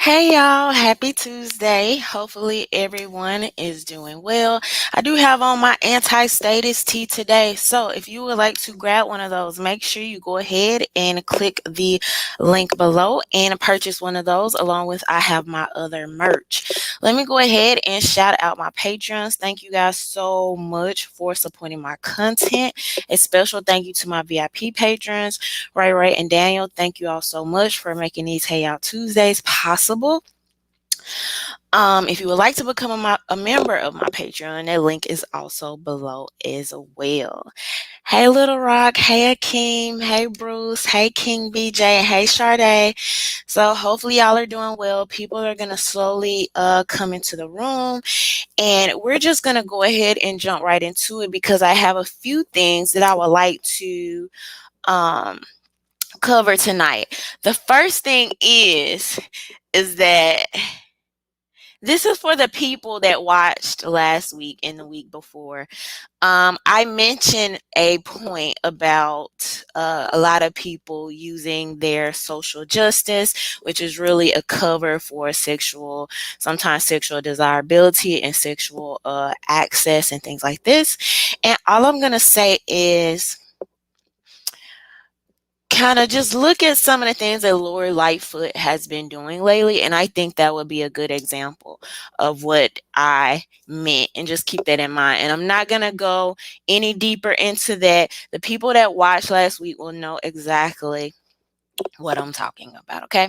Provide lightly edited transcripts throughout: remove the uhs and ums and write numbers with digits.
Hey y'all, happy Tuesday. Hopefully everyone is doing well. I do have on my anti-status tee today. So if you would like to grab one of those, make sure you go ahead and click the link below and purchase one of those along with I have my other merch. Let me go ahead and shout out my patrons. Thank you guys so much for supporting my content. A special thank you to my VIP patrons. Ray, and Daniel, thank you all so much for making these Hangout Tuesdays possible. If you would like to become a member of my Patreon, that link is also below as well. Hey, Little Rock. Hey, Akeem. Hey, Bruce. Hey, King BJ. Hey, Sade. So hopefully y'all are doing well. People are going to slowly come into the room. And we're just going to go ahead and jump right into it because I have a few things that I would like to cover tonight. The first thing is that this is for the people that watched last week and the week before. I mentioned a point about a lot of people using their social justice, which is really a cover for sometimes sexual desirability and sexual access and things like this. And all I'm going to say is kind of just look at some of the things that Lori Lightfoot has been doing lately, and I think that would be a good example of what I meant, and just keep that in mind. And I'm not going to go any deeper into that. The people that watched last week will know exactly what I'm talking about, okay?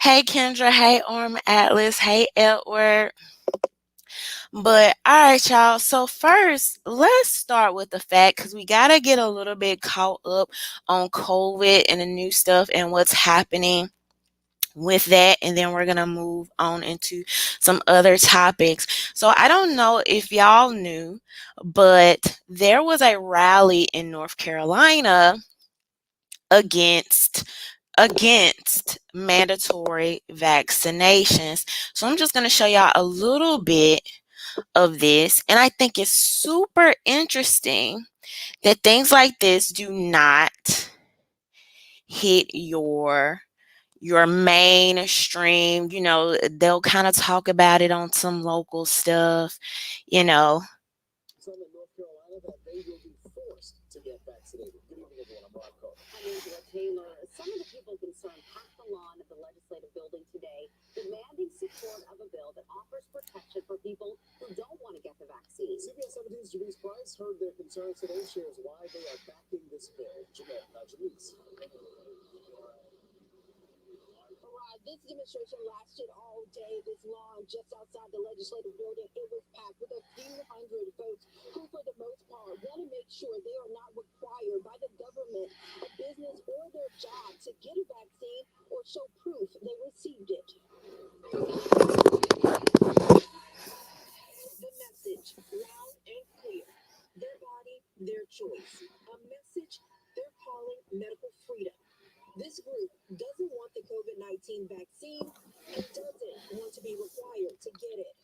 Hey, Kendra. Hey, Orm Atlas. Hey, Edward. But all right, y'all. So first, let's start with the fact because we got to get a little bit caught up on COVID and the new stuff and what's happening with that. And then we're going to move on into some other topics. So I don't know if y'all knew, but there was a rally in North Carolina against mandatory vaccinations. So I'm just going to show y'all a little bit of this, and I think it's super interesting that things like this do not hit your mainstream. They'll kind of talk about it on some local stuff. Some in North Carolina that they will be forced to get vaccinated. Good evening, everyone. I'm Rob Cook. I'm Angela Taylor. Some of the people concerned packed the lawn of the legislative building today, demanding support of a bill that offers protection for people who don't want to get the vaccine. CBS 17's Janice Price heard their concerns today, shares why they are backing this bill. Janice. This demonstration lasted all day. This lawn just outside the legislative building, it was packed with a few hundred folks who, for the most part, want to make sure they are not required by the government, a business, or their job to get a vaccine or show proof they received it. The message, loud and clear. Their body, their choice. A message they're calling medical freedom. This group doesn't want the COVID-19 vaccine and doesn't want to be required to get it.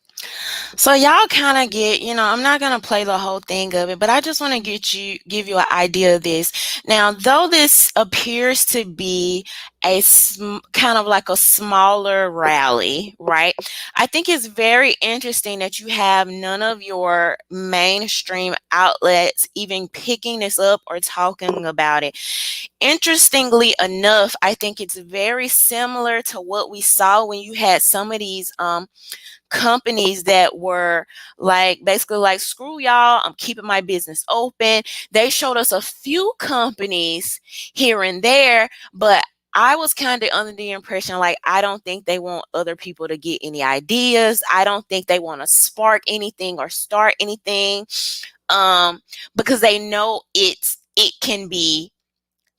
So y'all kind of get, I'm not going to play the whole thing of it, but I just want to give you an idea of this. Now, though this appears to be kind of like a smaller rally, right? I think it's very interesting that you have none of your mainstream outlets even picking this up or talking about it. Interestingly enough, I think it's very similar to what we saw when you had some of these companies that were basically like, screw y'all, I'm keeping my business open. They showed us a few companies here and there, but I was kind of under the impression, like, I don't think they want other people to get any ideas. I don't think they want to spark anything or start anything, because they know it can be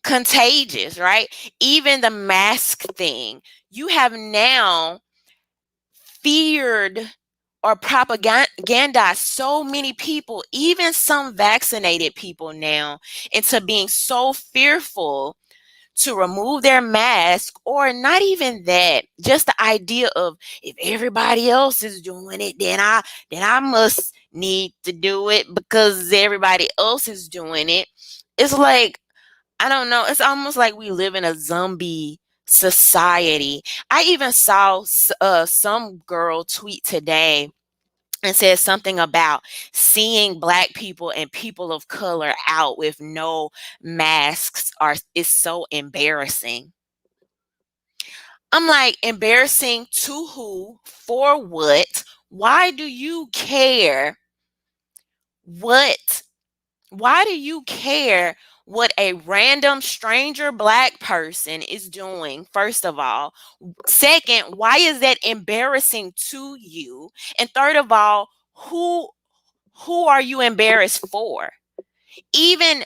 contagious, right? Even the mask thing, you have now feared or propagandized so many people, even some vaccinated people now, into being so fearful to remove their mask, or not even that, just the idea of, if everybody else is doing it, then I must need to do it because everybody else is doing it. It's like, I don't know, it's almost like we live in a zombie society. I even saw some girl tweet today and said something about seeing Black people and people of color out with no masks is so embarrassing. I'm like, embarrassing to who? For what? Why do you care what why do you care what a random stranger Black person is doing? First of all, second, why is that embarrassing to you? And third of all, who are you embarrassed for? Even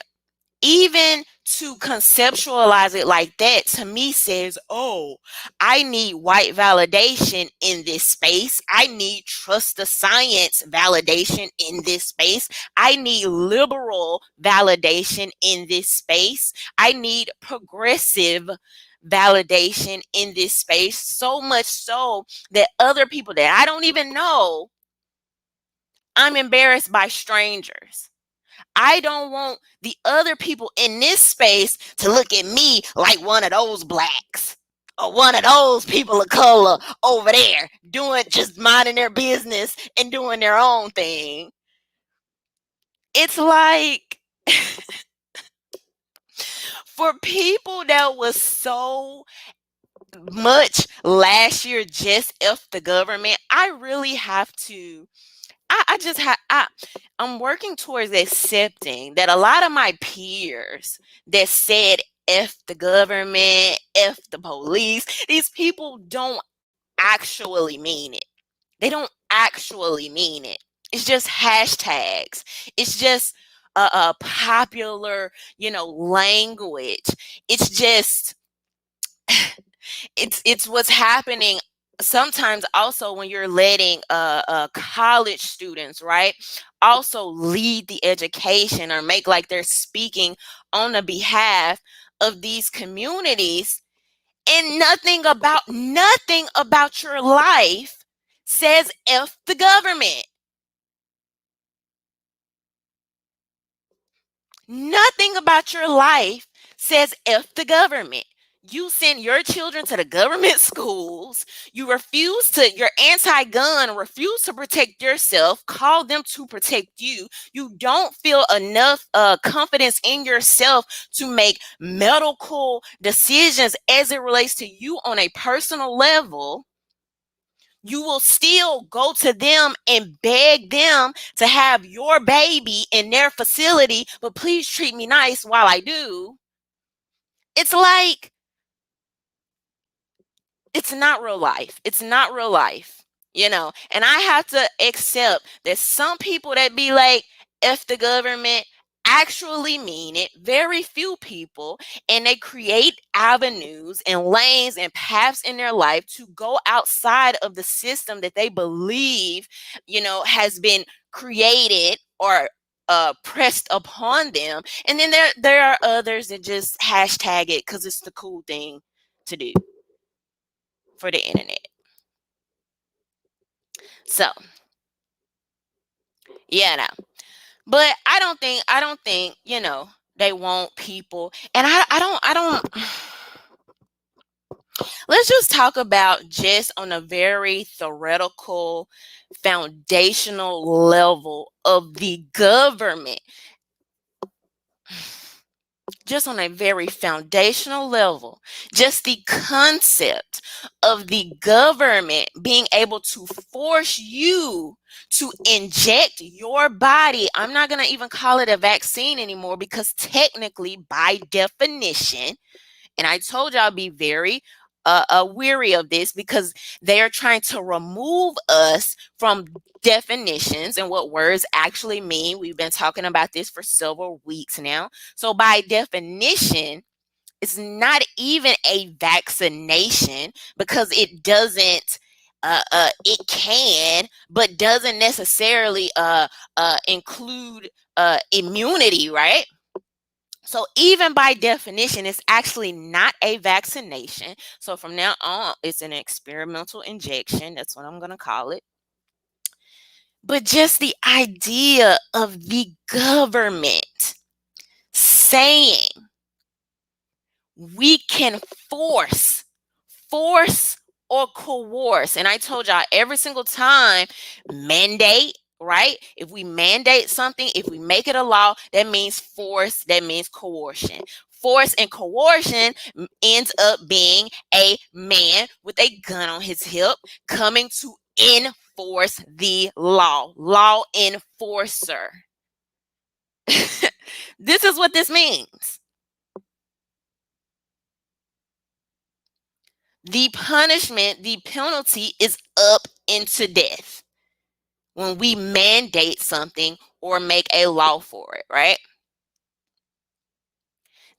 even to conceptualize it like that to me says, oh, I need white validation in this space. I need trust the science validation in this space. I need liberal validation in this space. I need progressive validation in this space, so much so that other people that I don't even know, I'm embarrassed by strangers. I don't want the other people in this space to look at me like one of those Blacks or one of those people of color over there doing, just minding their business and doing their own thing. It's like, for people that was so much last year just F the government, I really have to I just have I'm working towards accepting that a lot of my peers that said F the government, F the police, these people don't actually mean it. They don't actually mean it. It's just hashtags. It's just a popular, language. It's just it's what's happening sometimes also when you're letting college students, right, also lead the education or make like they're speaking on the behalf of these communities, and nothing about your life says F the government. Nothing about your life says F the government. You send your children to the government schools. You're anti gun, refuse to protect yourself, call them to protect you. You don't feel enough confidence in yourself to make medical decisions as it relates to you on a personal level. You will still go to them and beg them to have your baby in their facility, but please treat me nice while I do. It's like, it's not real life. It's not real life, And I have to accept that some people that be like, F the government, actually mean it. Very few people. And they create avenues and lanes and paths in their life to go outside of the system that they believe, has been created or pressed upon them. And then there are others that just hashtag it because it's the cool thing to do for the internet. So, yeah, no. But I don't think, they want people. And I don't let's just talk about just on a very theoretical, foundational level of the government. Just on a very foundational level, just the concept of the government being able to force you to inject your body. I'm not going to even call it a vaccine anymore because technically, by definition, and I told y'all be very weary of this because they are trying to remove us from definitions and what words actually mean. We've been talking about this for several weeks now. So by definition, it's not even a vaccination because it doesn't it can, but doesn't necessarily include immunity, right? So even by definition, it's actually not a vaccination. So from now on, it's an experimental injection. That's what I'm going to call it. But just the idea of the government saying we can force force or coerce. And I told y'all every single time, mandate, right? If we mandate something, if we make it a law, that means force, that means coercion. Force and coercion ends up being a man with a gun on his hip coming to enforce the law. Law enforcer. This is what this means. The punishment, the penalty is up into death when we mandate something or make a law for it, right?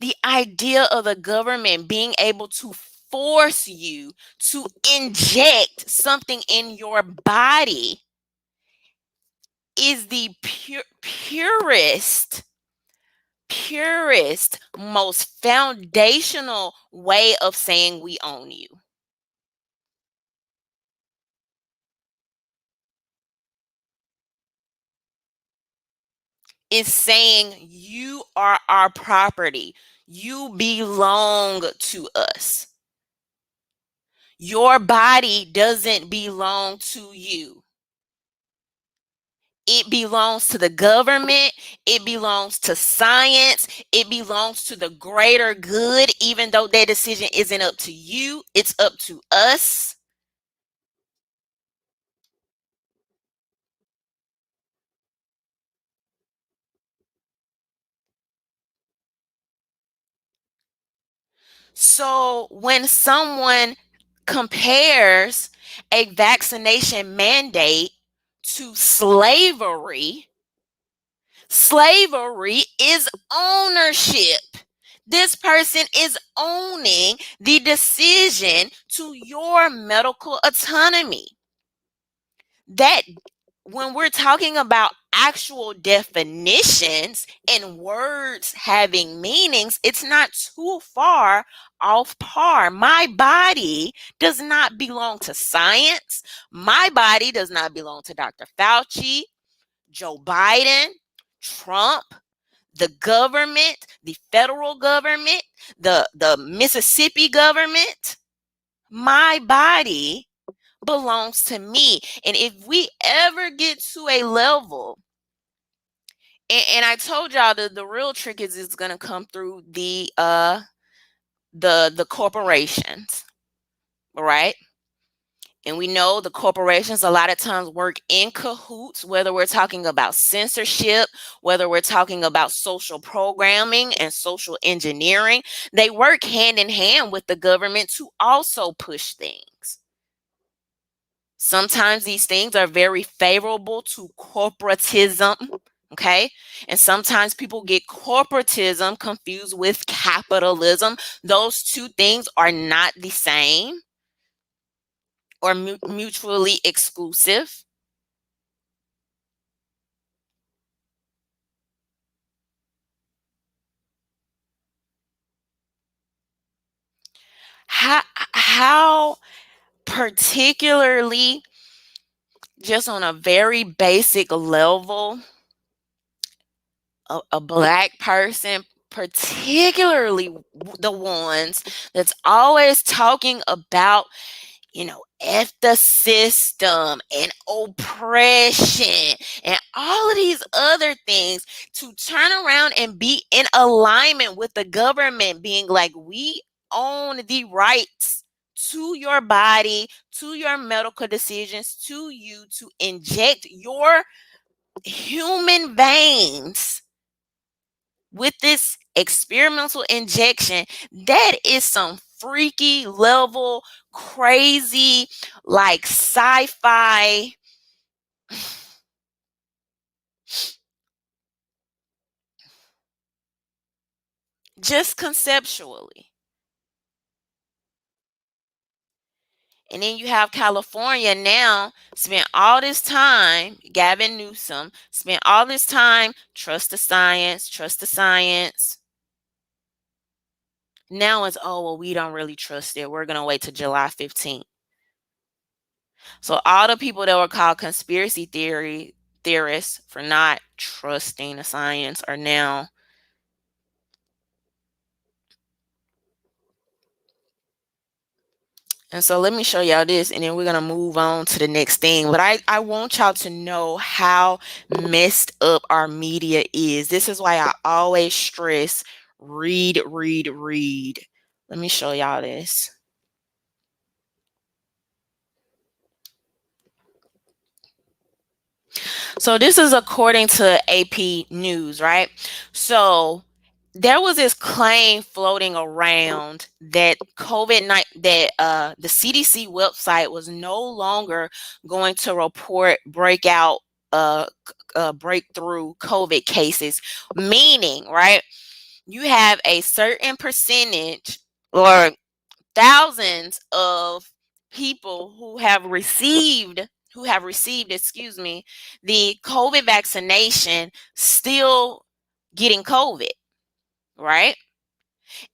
The idea of the government being able to force you to inject something in your body is the purest, most foundational way of saying we own you. Is saying you are our property. You belong to us. Your body doesn't belong to you. It belongs to the government. It belongs to science. It belongs to the greater good, even though that decision isn't up to you. It's up to us. So when someone compares a vaccination mandate to slavery, slavery is ownership. This person is owning the decision to your medical autonomy. That when we're talking about actual definitions and words having meanings, it's not too far off par. My body does not belong to science. My body does not belong to Dr. Fauci, Joe Biden, Trump, the government, the federal government, the Mississippi government. My body belongs to me. And if we ever get to a level, and I told y'all the real trick is it's gonna come through the corporations, right? And we know the corporations a lot of times work in cahoots, whether we're talking about censorship, whether we're talking about social programming and social engineering. They work hand in hand with the government to also push things. Sometimes these things are very favorable to corporatism, okay? And sometimes people get corporatism confused with capitalism. Those two things are not the same or mutually exclusive. How particularly just on a very basic level, a black person, particularly the ones that's always talking about, F the system and oppression and all of these other things, to turn around and be in alignment with the government being like, we own the rights to your body, to your medical decisions, to you to inject your human veins with this experimental injection. That is some freaky level, crazy, like sci-fi, just conceptually. And then you have California now spent all this time, Gavin Newsom spent all this time, trust the science, trust the science. Now it's, oh, well, we don't really trust it. We're going to wait till July 15th. So all the people that were called conspiracy theorists for not trusting the science are now And so let me show y'all this, and then we're gonna move on to the next thing. But I want y'all to know how messed up our media is. This is why I always stress read, read, read. Let me show y'all this. So this is according to AP News, right? So there was this claim floating around that the CDC website was no longer going to report breakthrough COVID cases, meaning, right? You have a certain percentage or thousands of people who have received, excuse me, the COVID vaccination still getting COVID, right?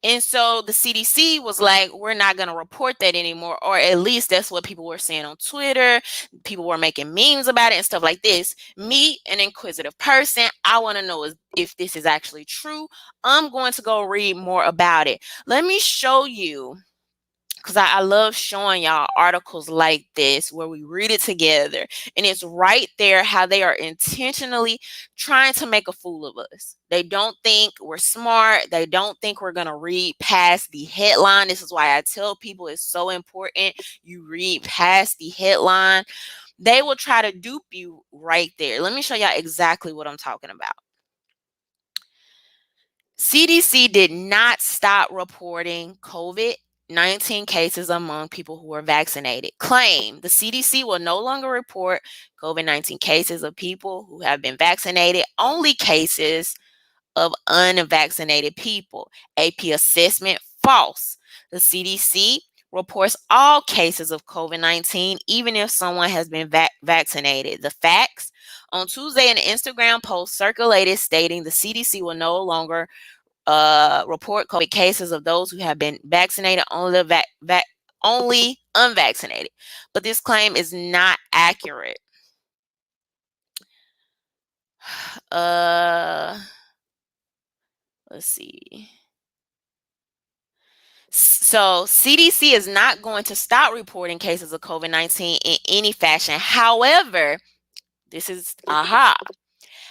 And so the CDC was like, we're not going to report that anymore, or at least that's what people were saying on Twitter. People were making memes about it and stuff like this. Me, an inquisitive person, I want to know if this is actually true. I'm going to go read more about it. Let me show you, because I love showing y'all articles like this where we read it together, and it's right there how they are intentionally trying to make a fool of us. They don't think we're smart. They don't think we're going to read past the headline. This is why I tell people it's so important you read past the headline. They will try to dupe you right there. Let me show y'all exactly what I'm talking about. CDC did not stop reporting COVID-19 cases among people who are vaccinated. Claim the CDC will no longer report COVID-19 cases of people who have been vaccinated, only cases of unvaccinated people. AP assessment false. The CDC reports all cases of COVID-19, even if someone has been vaccinated. The facts. On Tuesday, an Instagram post circulated stating the CDC will no longer report COVID cases of those who have been vaccinated, only unvaccinated. But this claim is not accurate. Uh, let's see. So CDC is not going to stop reporting cases of COVID-19 in any fashion. However, this is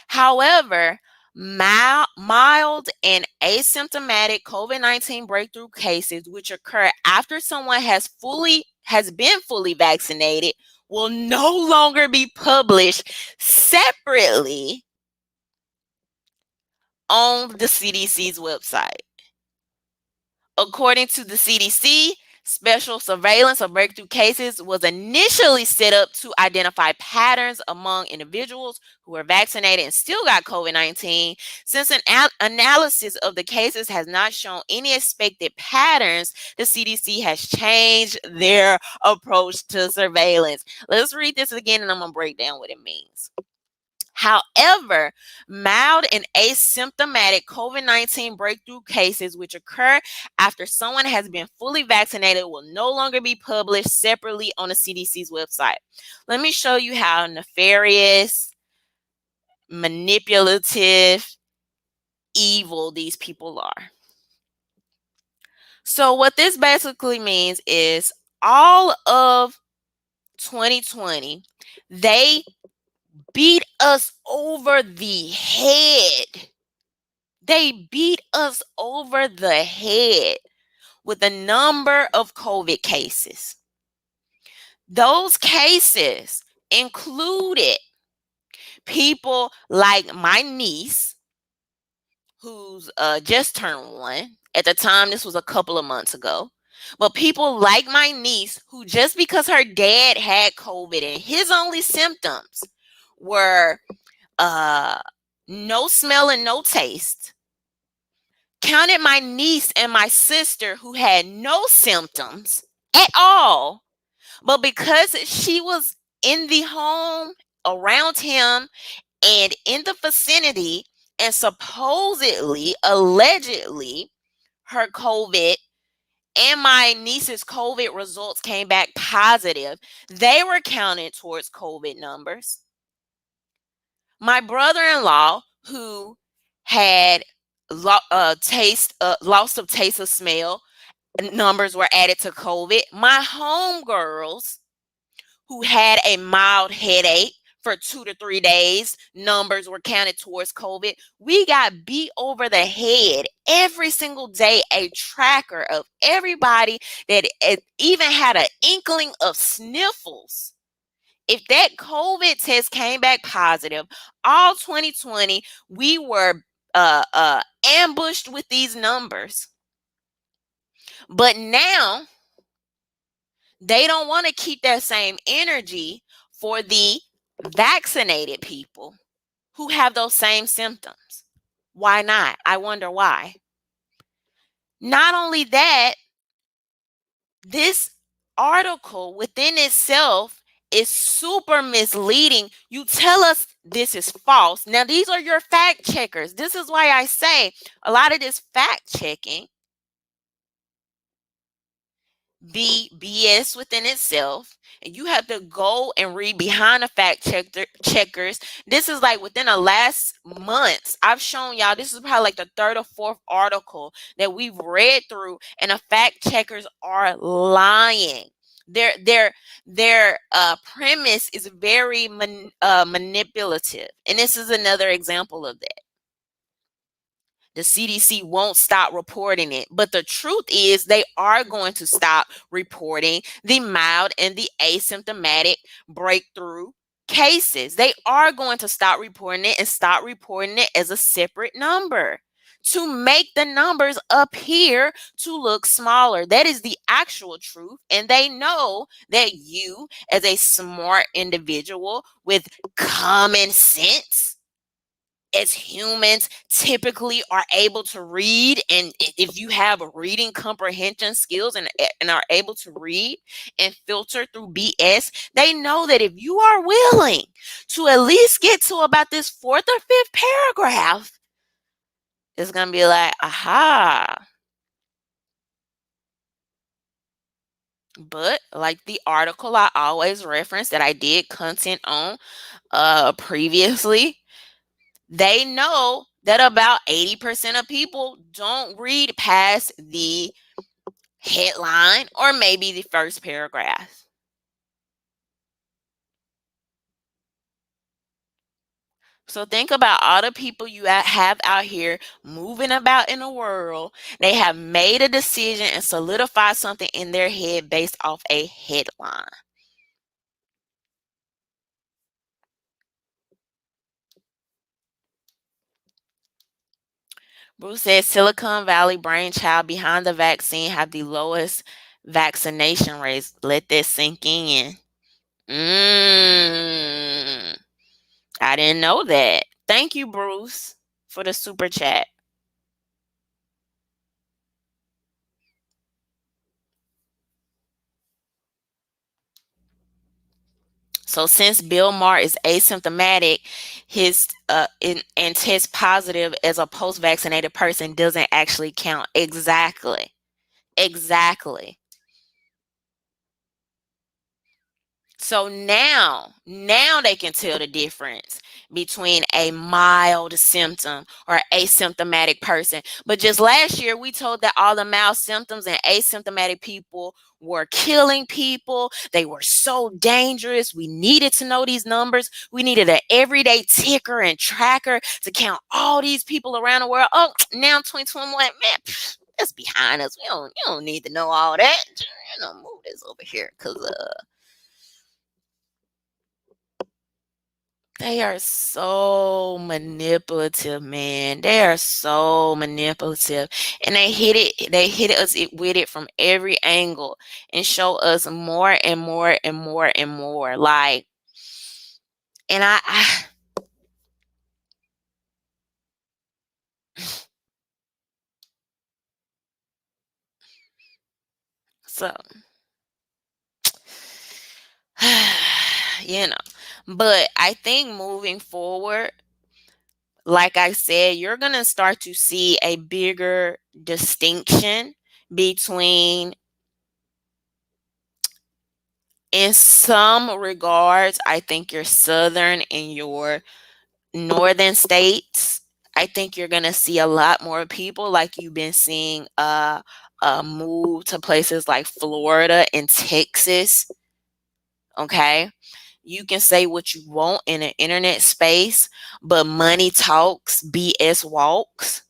However, mild and asymptomatic COVID-19 breakthrough cases, which occur after someone has been fully vaccinated, will no longer be published separately on the CDC's website. According to the CDC, special surveillance of breakthrough cases was initially set up to identify patterns among individuals who were vaccinated and still got COVID-19. Since an analysis of the cases has not shown any expected patterns, the CDC has changed their approach to surveillance. Let's read this again, and I'm going to break down what it means. However, mild and asymptomatic COVID-19 breakthrough cases, which occur after someone has been fully vaccinated, will no longer be published separately on the CDC's website. Let me show you how nefarious, manipulative, evil these people are. So what this basically means is all of 2020, they beat us over the head. They beat us over the head with the number of COVID cases. Those cases included people like my niece, who's just turned 1. At the time, this was a couple of months ago. But people like my niece, who just because her dad had COVID and his only symptoms were no smell and no taste, counted my niece and my sister who had no symptoms at all, but because she was in the home around him and in the vicinity, and supposedly, allegedly, her COVID and my niece's COVID results came back positive, they were counted towards COVID numbers. My brother-in-law, who had loss of taste of smell, numbers were added to COVID. My homegirls who had a mild headache for 2 to 3 days, numbers were counted towards COVID. We got beat over the head every single day, a tracker of everybody that even had an inkling of sniffles. If that COVID test came back positive, all 2020, we were ambushed with these numbers. But now they don't want to keep that same energy for the vaccinated people who have those same symptoms. Why not? I wonder why. Not only that, this article within itself is super misleading. You tell us this is false. Now, these are your fact checkers. This is why I say a lot of this fact checking be BS within itself, and you have to go and read behind the checkers. This is like within the last months, I've shown y'all, this is probably like the third or fourth article that we've read through, and the fact checkers are lying. Their premise is very manipulative, and this is another example of that. The CDC won't stop reporting it. But the truth is they are going to stop reporting the mild and the asymptomatic breakthrough cases. They are going to stop reporting it and stop reporting it as a separate number to make the numbers appear to look smaller. That is the actual truth. And they know that you, as a smart individual with common sense, as humans typically are able to read, and if you have reading comprehension skills and are able to read and filter through BS, they know that if you are willing to at least get to about this fourth or fifth paragraph, it's going to be like, aha. But like the article I always reference that I did content on previously, they know that about 80% of people don't read past the headline or maybe the first paragraph. So think about all the people you have out here moving about in the world. They have made a decision and solidified something in their head based off a headline. Bruce said Silicon Valley brainchild behind the vaccine have the lowest vaccination rates. Let that sink in. I didn't know that. Thank you, Bruce, for the super chat. So since Bill Maher is asymptomatic, his and tests positive as a post-vaccinated person doesn't actually count. Exactly. So now they can tell the difference between a mild symptom or asymptomatic person. But just last year, we told that all the mild symptoms and asymptomatic people were killing people. They were so dangerous. We needed to know these numbers. We needed an everyday ticker and tracker to count all these people around the world. Oh, now 2021, man, that's behind us. You don't need to know all that. Move this over here because they are so manipulative, man. They are so manipulative. And they hit us with it from every angle and show us more and more and more and more. Like, and I so you know, but I think moving forward, like I said, you're going to start to see a bigger distinction between, in some regards, I think your southern and your northern states. I think you're going to see a lot more people like you've been seeing move to places like Florida and Texas. Okay. You can say what you want in an internet space, but money talks, BS walks.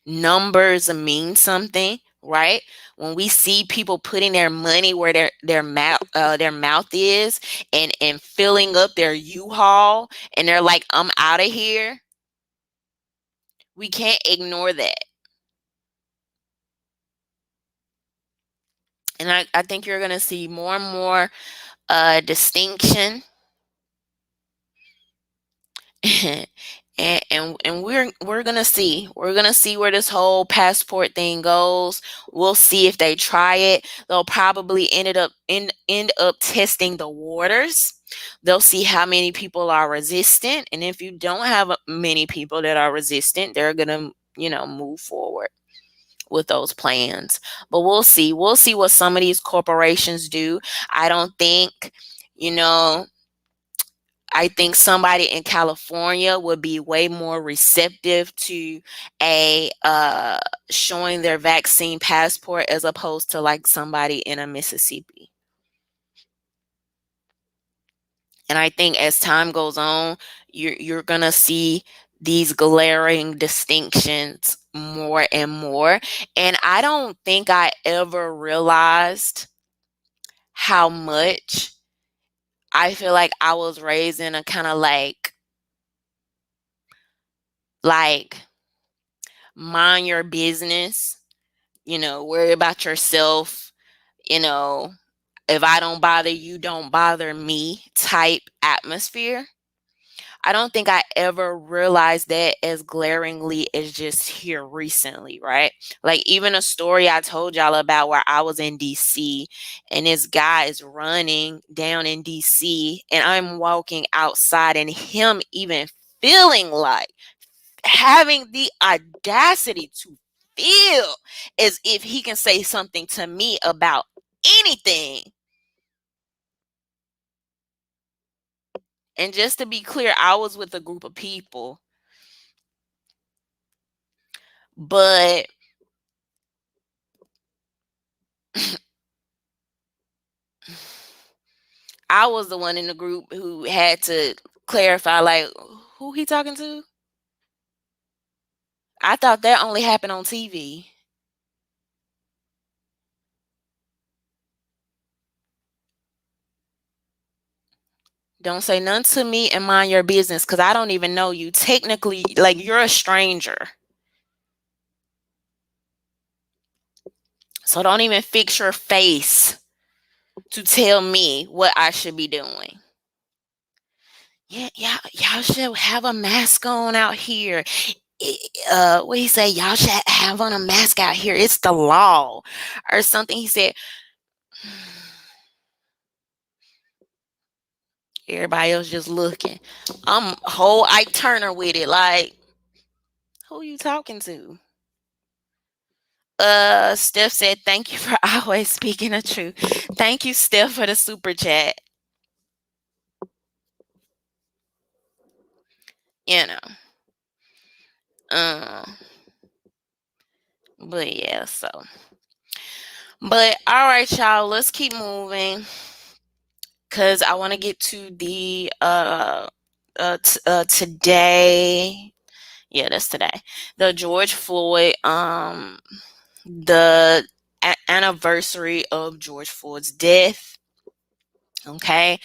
Numbers mean something, right? When we see people putting their money where their mouth is, and filling up their U-Haul, and they're like, I'm out of here. We can't ignore that. And I think you're gonna see more and more distinction. And we're gonna see where this whole passport thing goes. We'll see if they try it. They'll probably end up testing the waters. They'll see how many people are resistant, and if you don't have many people that are resistant, they're gonna move forward with those plans. But we'll see what some of these corporations do. I don't think you know I think somebody in California would be way more receptive to a showing their vaccine passport as opposed to like somebody in a Mississippi. And I think as time goes on, you're gonna see these glaring distinctions more and more. And I don't think I ever realized how much I feel like I was raised in a kind of like mind your business, worry about yourself, you know, if I don't bother you, don't bother me type atmosphere. I don't think I ever realized that as glaringly as just here recently, right? Like even a story I told y'all about where I was in DC and this guy is running down in DC and I'm walking outside and him even feeling like having the audacity to feel as if he can say something to me about anything. And just to be clear, I was with a group of people, but I was the one in the group who had to clarify, like, who he talking to? I thought that only happened on TV. Don't say nothing to me and mind your business because I don't even know you. Technically, like, you're a stranger. So don't even fix your face to tell me what I should be doing. Yeah, yeah, y'all should have a mask on out here. What he say? Y'all should have on a mask out here. It's the law, or something. He said. Everybody else just looking. I'm whole Ike Turner with it. Like, who you talking to? Steph said, "Thank you for always speaking the truth." Thank you, Steph, for the super chat. You know. Um. But yeah. So. But all right, y'all. Let's keep moving. Cause I want to get to the today. Yeah, that's today. The George Floyd the anniversary of George Floyd's death. Okay.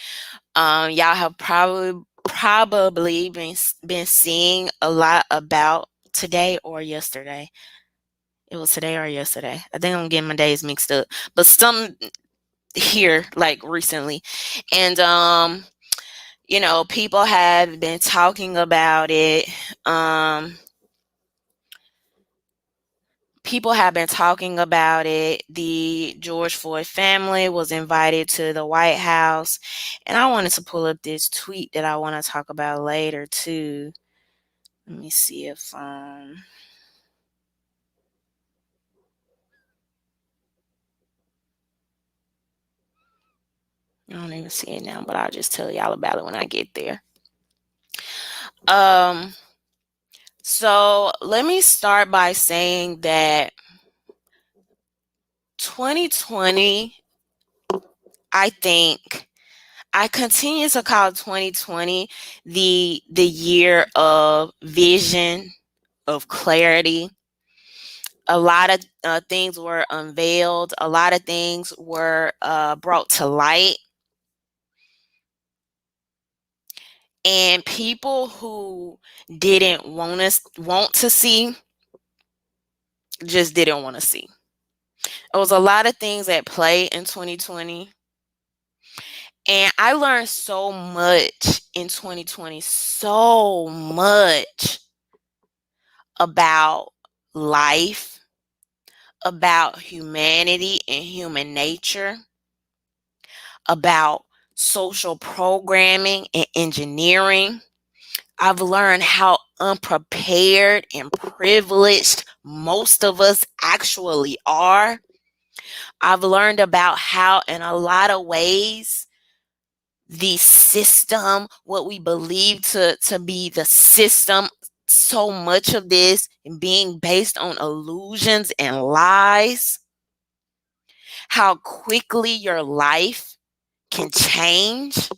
Y'all have probably been seeing a lot about today or yesterday. It was today or yesterday. I think I'm getting my days mixed up. But some here like recently. And people have been talking about it. People have been talking about it. The George Floyd family was invited to the White House. And I wanted to pull up this tweet that I want to talk about later, too. Let me see if I don't even see it now, but I'll just tell y'all about it when I get there. So let me start by saying that 2020, I think I continue to call 2020 the year of vision, of clarity. A lot of things were unveiled. A lot of things were brought to light, and people who didn't want to see just didn't want to see. It was a lot of things at play in 2020. And I learned so much in 2020, so much about life, about humanity and human nature, about social programming and engineering. I've learned how unprepared and privileged most of us actually are. I've learned about how, in a lot of ways, the system, what we believe to be the system, so much of this being based on illusions and lies, how quickly your life can change.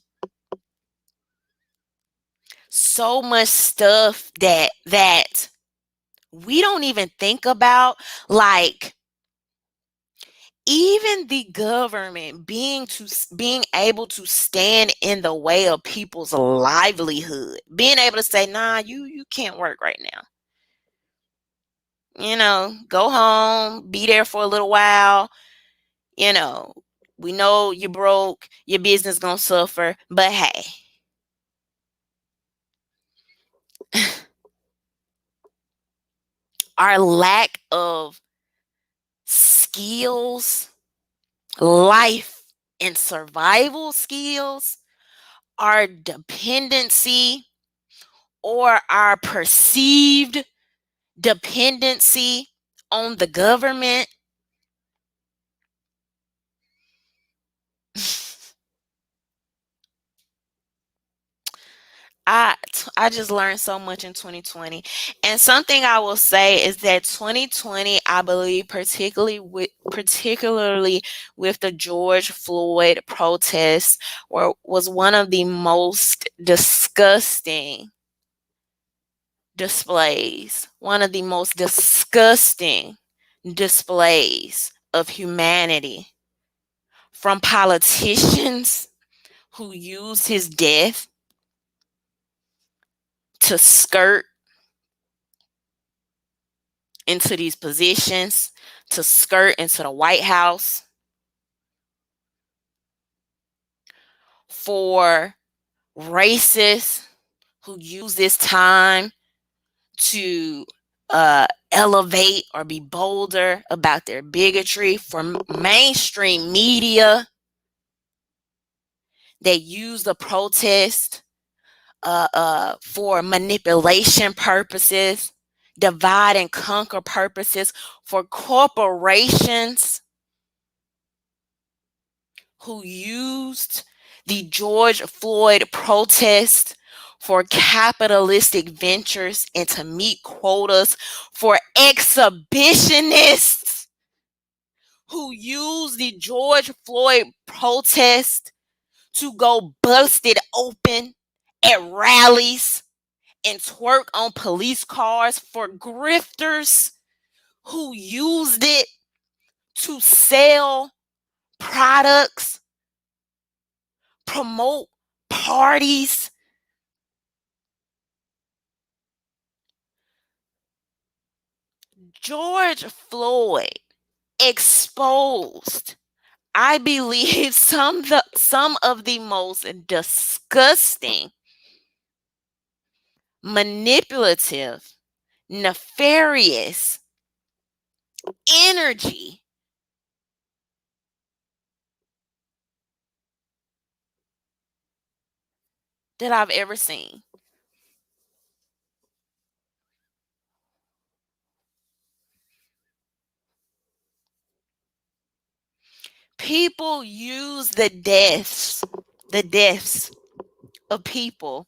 So much stuff that we don't even think about, like even the government being able to stand in the way of people's livelihood, being able to say, nah, you can't work right now, go home, be there for a little while, you know we know you broke, your business gonna suffer, but hey, our lack of skills, life and survival skills, our dependency or our perceived dependency on the government. I just learned so much in 2020. And something I will say is that 2020, I believe, particularly with the George Floyd protests, was one of the most disgusting displays, one of the most disgusting displays of humanity from politicians who used his death to skirt into these positions, to skirt into the White House, for racists who use this time to elevate or be bolder about their bigotry, for mainstream media that use the protest for manipulation purposes, divide and conquer purposes, for corporations who used the George Floyd protest for capitalistic ventures and to meet quotas, for exhibitionists who used the George Floyd protest to go bust it open at rallies and twerk on police cars, for grifters who used it to sell products, promote parties. George Floyd exposed, I believe, some of the most disgusting, manipulative, nefarious energy that I've ever seen. People use the deaths of people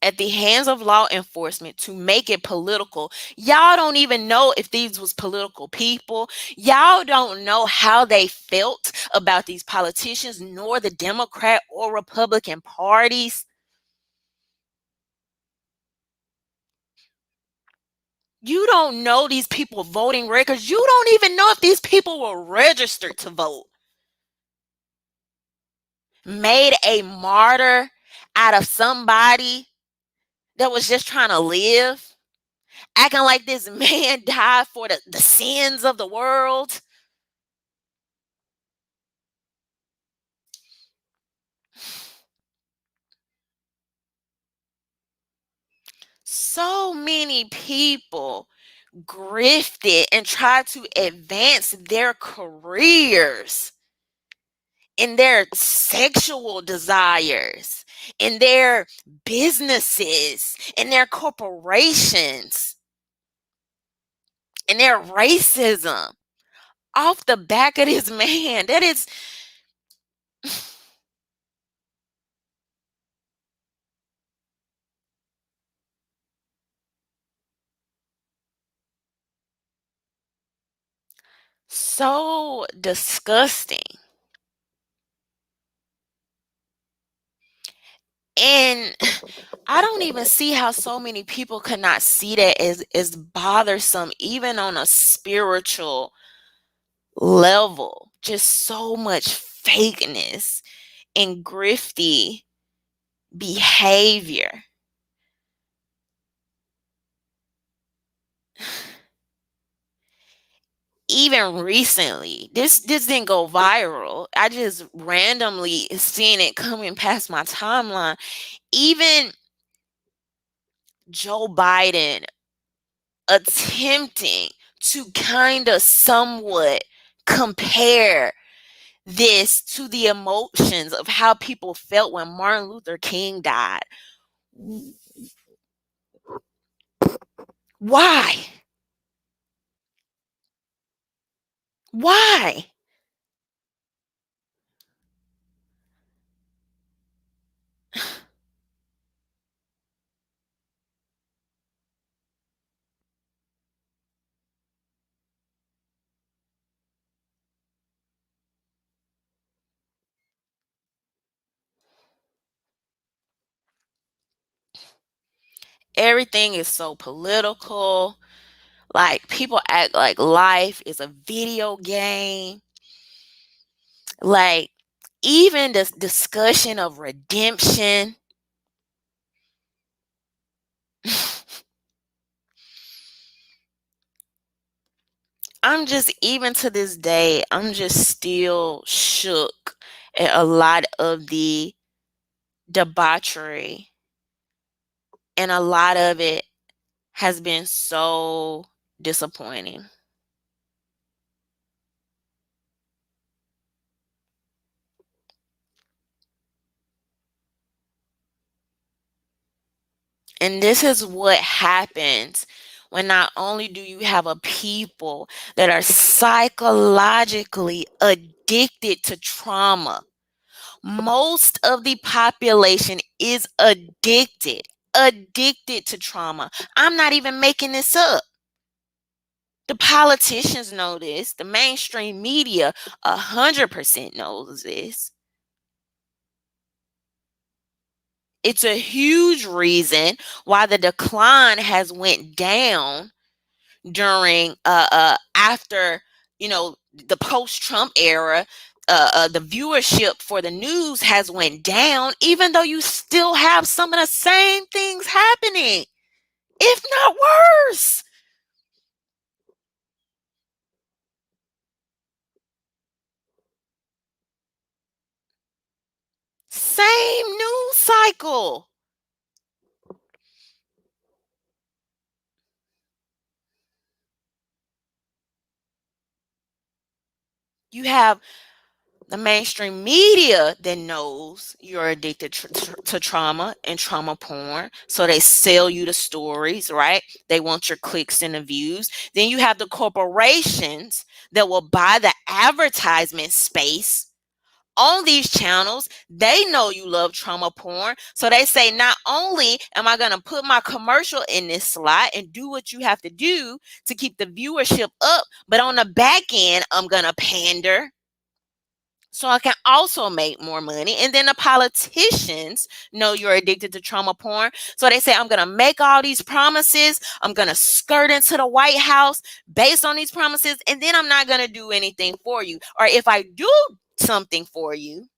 at the hands of law enforcement to make it political. Y'all don't even know if these was political people. Y'all don't know how they felt about these politicians, nor the Democrat or Republican parties. You don't know these people voting records. You don't even know if these people were registered to vote. Made a martyr out of somebody that was just trying to live, acting like this man died for the sins of the world. So many people grifted and tried to advance their careers in their sexual desires, in their businesses, in their corporations, in their racism off the back of this man. That is so disgusting. And I don't even see how so many people could not see that as bothersome, even on a spiritual level. Just so much fakeness and grifty behavior. Even recently, this didn't go viral. I just randomly seen it coming past my timeline. Even Joe Biden attempting to kind of somewhat compare this to the emotions of how people felt when Martin Luther King died. Why? Why? Everything is so political. Like, people act like life is a video game. Like, even this discussion of redemption. I'm just, even to this day, I'm just still shook at a lot of the debauchery, and a lot of it has been so disappointing. And this is what happens when not only do you have a people that are psychologically addicted to trauma. Most of the population is addicted to trauma. I'm not even making this up. The politicians know this. The mainstream media 100% knows this. It's a huge reason why the decline has went down during after, the post-Trump era. The viewership for the news has went down, even though you still have some of the same things happening, if not worse. Same news cycle. You have the mainstream media that knows you're addicted to trauma and trauma porn. So they sell you the stories, right? They want your clicks and the views. Then you have the corporations that will buy the advertisement space on these channels, they know you love trauma porn. So they say, not only am I going to put my commercial in this slot and do what you have to do to keep the viewership up, but on the back end, I'm going to pander so I can also make more money. And then the politicians know you're addicted to trauma porn. So they say, I'm going to make all these promises. I'm going to skirt into the White House based on these promises. And then I'm not going to do anything for you. Or if I do something for you,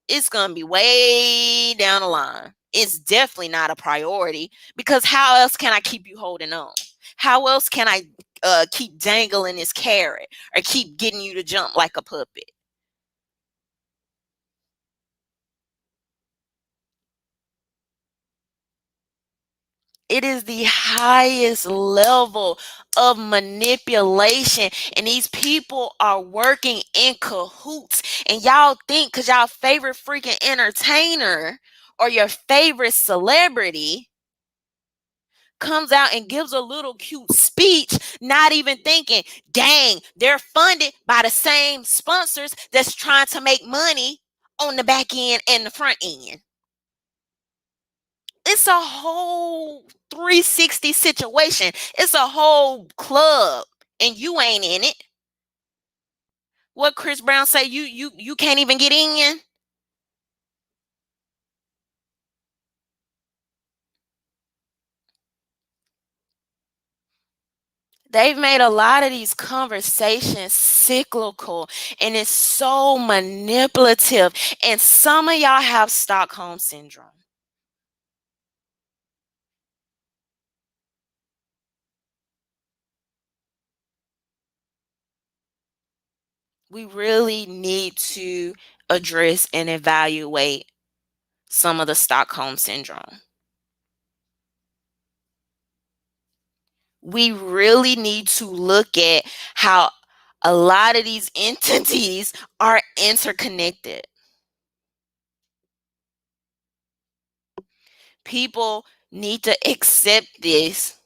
it's going to be way down the line. It's definitely not a priority, because how else can I keep you holding on? How else can I keep dangling this carrot or keep getting you to jump like a puppet? It is the highest level of manipulation. And these people are working in cahoots. And y'all think because y'all favorite freaking entertainer or your favorite celebrity comes out and gives a little cute speech, not even thinking, dang, they're funded by the same sponsors that's trying to make money on the back end and the front end. It's a whole 360 situation. It's a whole club, and you ain't in it. What Chris Brown say? You can't even get in. They've made a lot of these conversations cyclical, and it's so manipulative. And some of y'all have Stockholm syndrome. We really need to address and evaluate some of the Stockholm syndrome. We really need to look at how a lot of these entities are interconnected. People need to accept this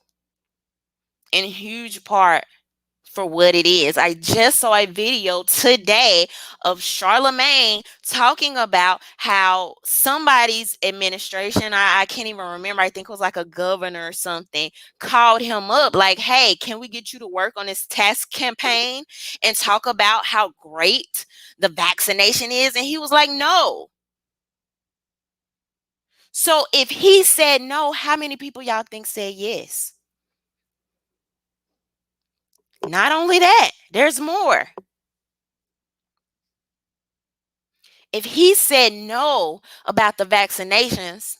in huge part for what it is. I just saw a video today of Charlemagne talking about how somebody's administration, I can't even remember, I think it was like a governor or something, called him up like, hey, can we get you to work on this tax campaign and talk about how great the vaccination is? And he was like, no. So if he said no, how many people y'all think said yes? Not only that, there's more. If he said no about the vaccinations,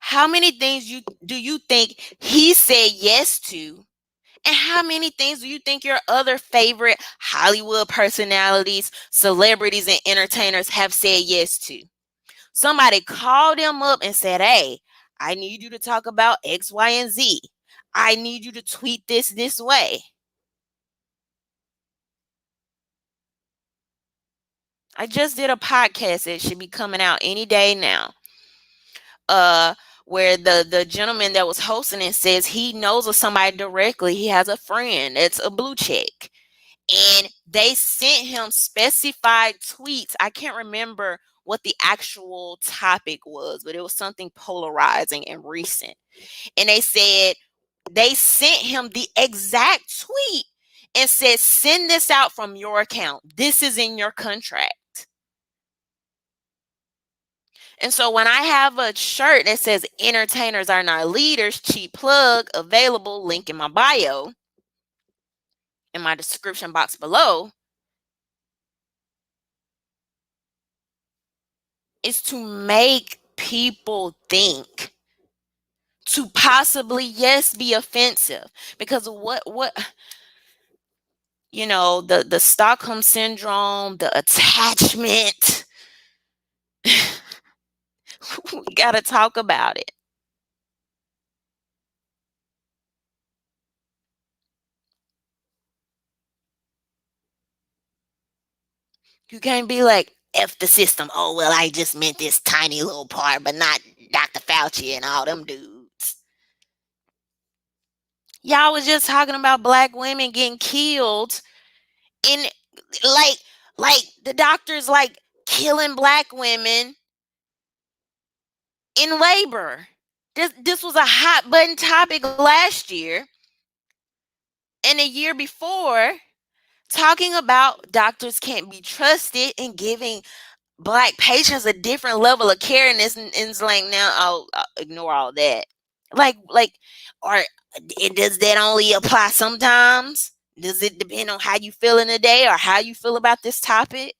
how many things do you think he said yes to? And how many things do you think your other favorite Hollywood personalities, celebrities, and entertainers have said yes to? Somebody called them up and said, hey, I need you to talk about X, Y, and Z. I need you to tweet this way. I just did a podcast that should be coming out any day now. Where the gentleman that was hosting it says he knows of somebody directly. He has a friend that's a blue check, and they sent him specified tweets. I can't remember what the actual topic was, but it was something polarizing and recent. And they sent him the exact tweet and said, send this out from your account. This is in your contract. And so when I have a shirt that says entertainers are not leaders, cheap plug, available, link in my bio, in my description box below, is to make people think, to possibly, yes, be offensive. Because what the Stockholm syndrome, the attachment, we got to talk about it. You can't be like, F the system. Oh, well, I just meant this tiny little part, but not Dr. Fauci and all them dudes. Y'all was just talking about black women getting killed, and like the doctors like killing black women in labor. This was a hot button topic last year and a year before, talking about doctors can't be trusted and giving black patients a different level of care, and it's like, now I'll ignore all that. Like, or does that only apply sometimes? Does it depend on how you feel in the day or how you feel about this topic?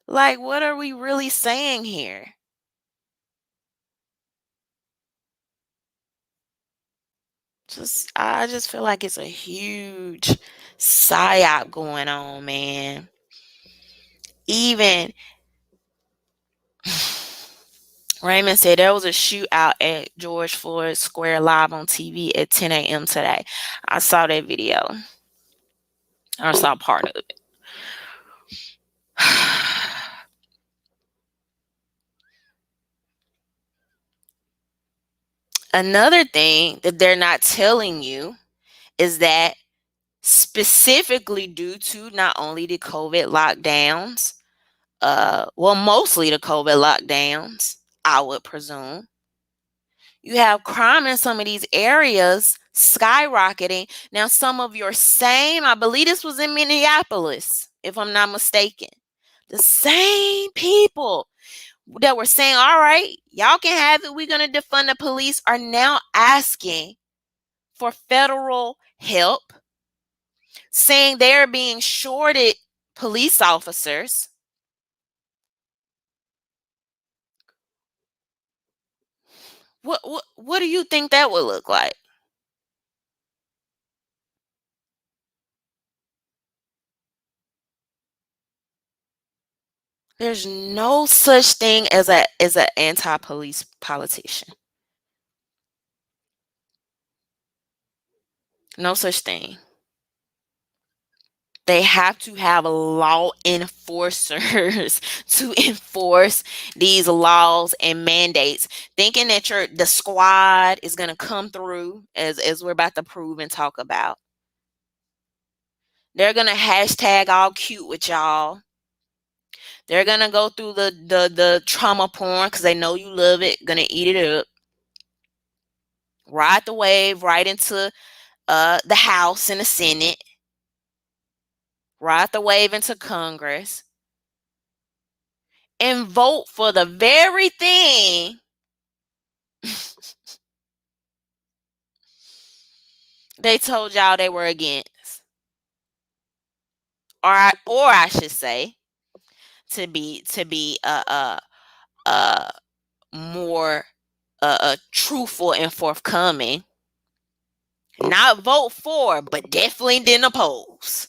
Like, what are we really saying here? I just feel like it's a huge psyop going on, man. Even Raymond said there was a shootout at George Floyd Square live on TV at 10 a.m. today. I saw that video. I saw part of it. Another thing that they're not telling you is that specifically due to not only the COVID lockdowns, mostly the COVID lockdowns, I would presume, you have crime in some of these areas skyrocketing. Now, some of your same, I believe this was in Minneapolis, if I'm not mistaken, the same people that were saying, all right, y'all can have it, we're going to defund the police, are now asking for federal help, saying they're being shorted police officers. What do you think that would look like? There's no such thing as an anti-police politician. No such thing. They have to have law enforcers to enforce these laws and mandates. Thinking that the squad is gonna come through, as we're about to prove and talk about. They're gonna hashtag all cute with y'all. They're gonna go through the trauma porn because they know you love it. Gonna eat it up. Ride the wave right into the House and the Senate. Ride the wave into Congress. And vote for the very thing they told y'all they were against. Or I should say, to be more truthful and forthcoming, not vote for, but definitely didn't oppose.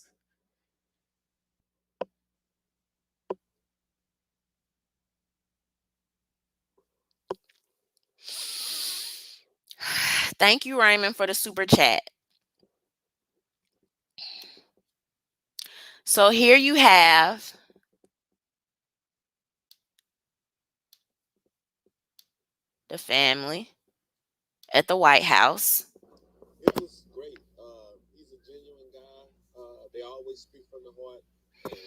Thank you, Raymond, for the super chat. So here you have the family at the White House. It was great. He's a genuine guy. They always speak from the heart, and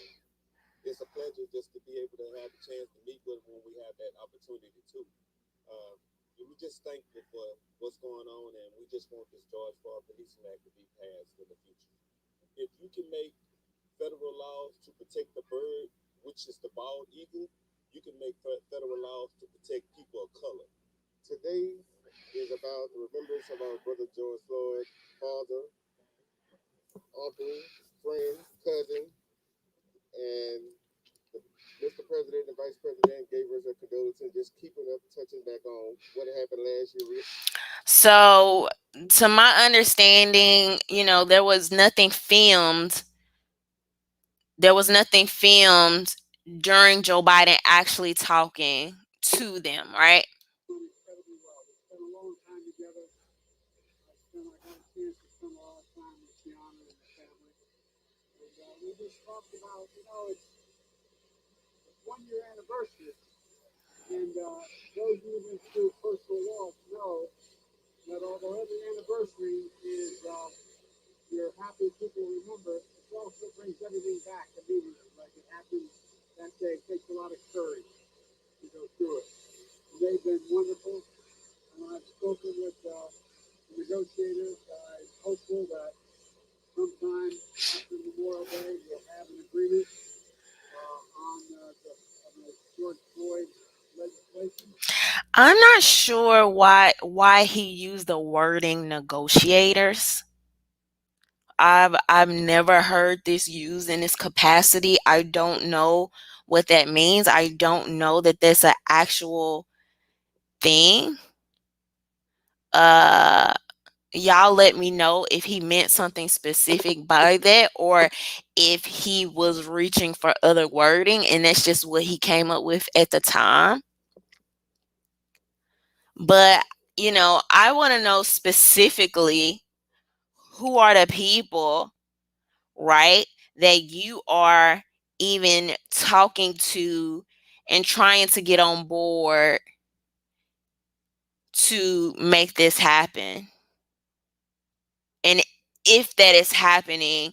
it's a pleasure just to be able to have the chance to meet with him when we have that opportunity too. Uh, we're just thankful for what's going on, and we just want this George Floyd Policing Act to be passed in the future. If you can make federal laws to protect the bird, which is the bald eagle, you can make federal laws to protect people of color. Today is about the remembrance of our brother George Floyd, father, uncle, friend, cousin, and the, Mr. President and Vice President gave us a condolences, just keeping up, touching back on what happened last year. So, to my understanding, there was nothing filmed. There was nothing filmed during Joe Biden actually talking to them, right? Incredibly well. We spent a long time together. I got a chance to spend a lot of time with Gianna and the family. And we just talked about, it's 1 year anniversary. And those who have been through personal loss know that although every anniversary is you're happy people remember, it also brings everything back immediately. Like it happens that day. It takes a lot of courage to go through it. They've been wonderful. I've spoken with the negotiators. I'm hopeful that sometime after Memorial Day we'll have an agreement on the George Floyd legislation. I'm not sure why he used the wording negotiators. I've never heard this used in this capacity. I don't know what that means. I don't know that that's an actual thing. Uh y'all let me know if he meant something specific by that, or if he was reaching for other wording and that's just what he came up with at the time. But, I want to know specifically, who are the people, right, that you are even talking to and trying to get on board to make this happen? And if that is happening,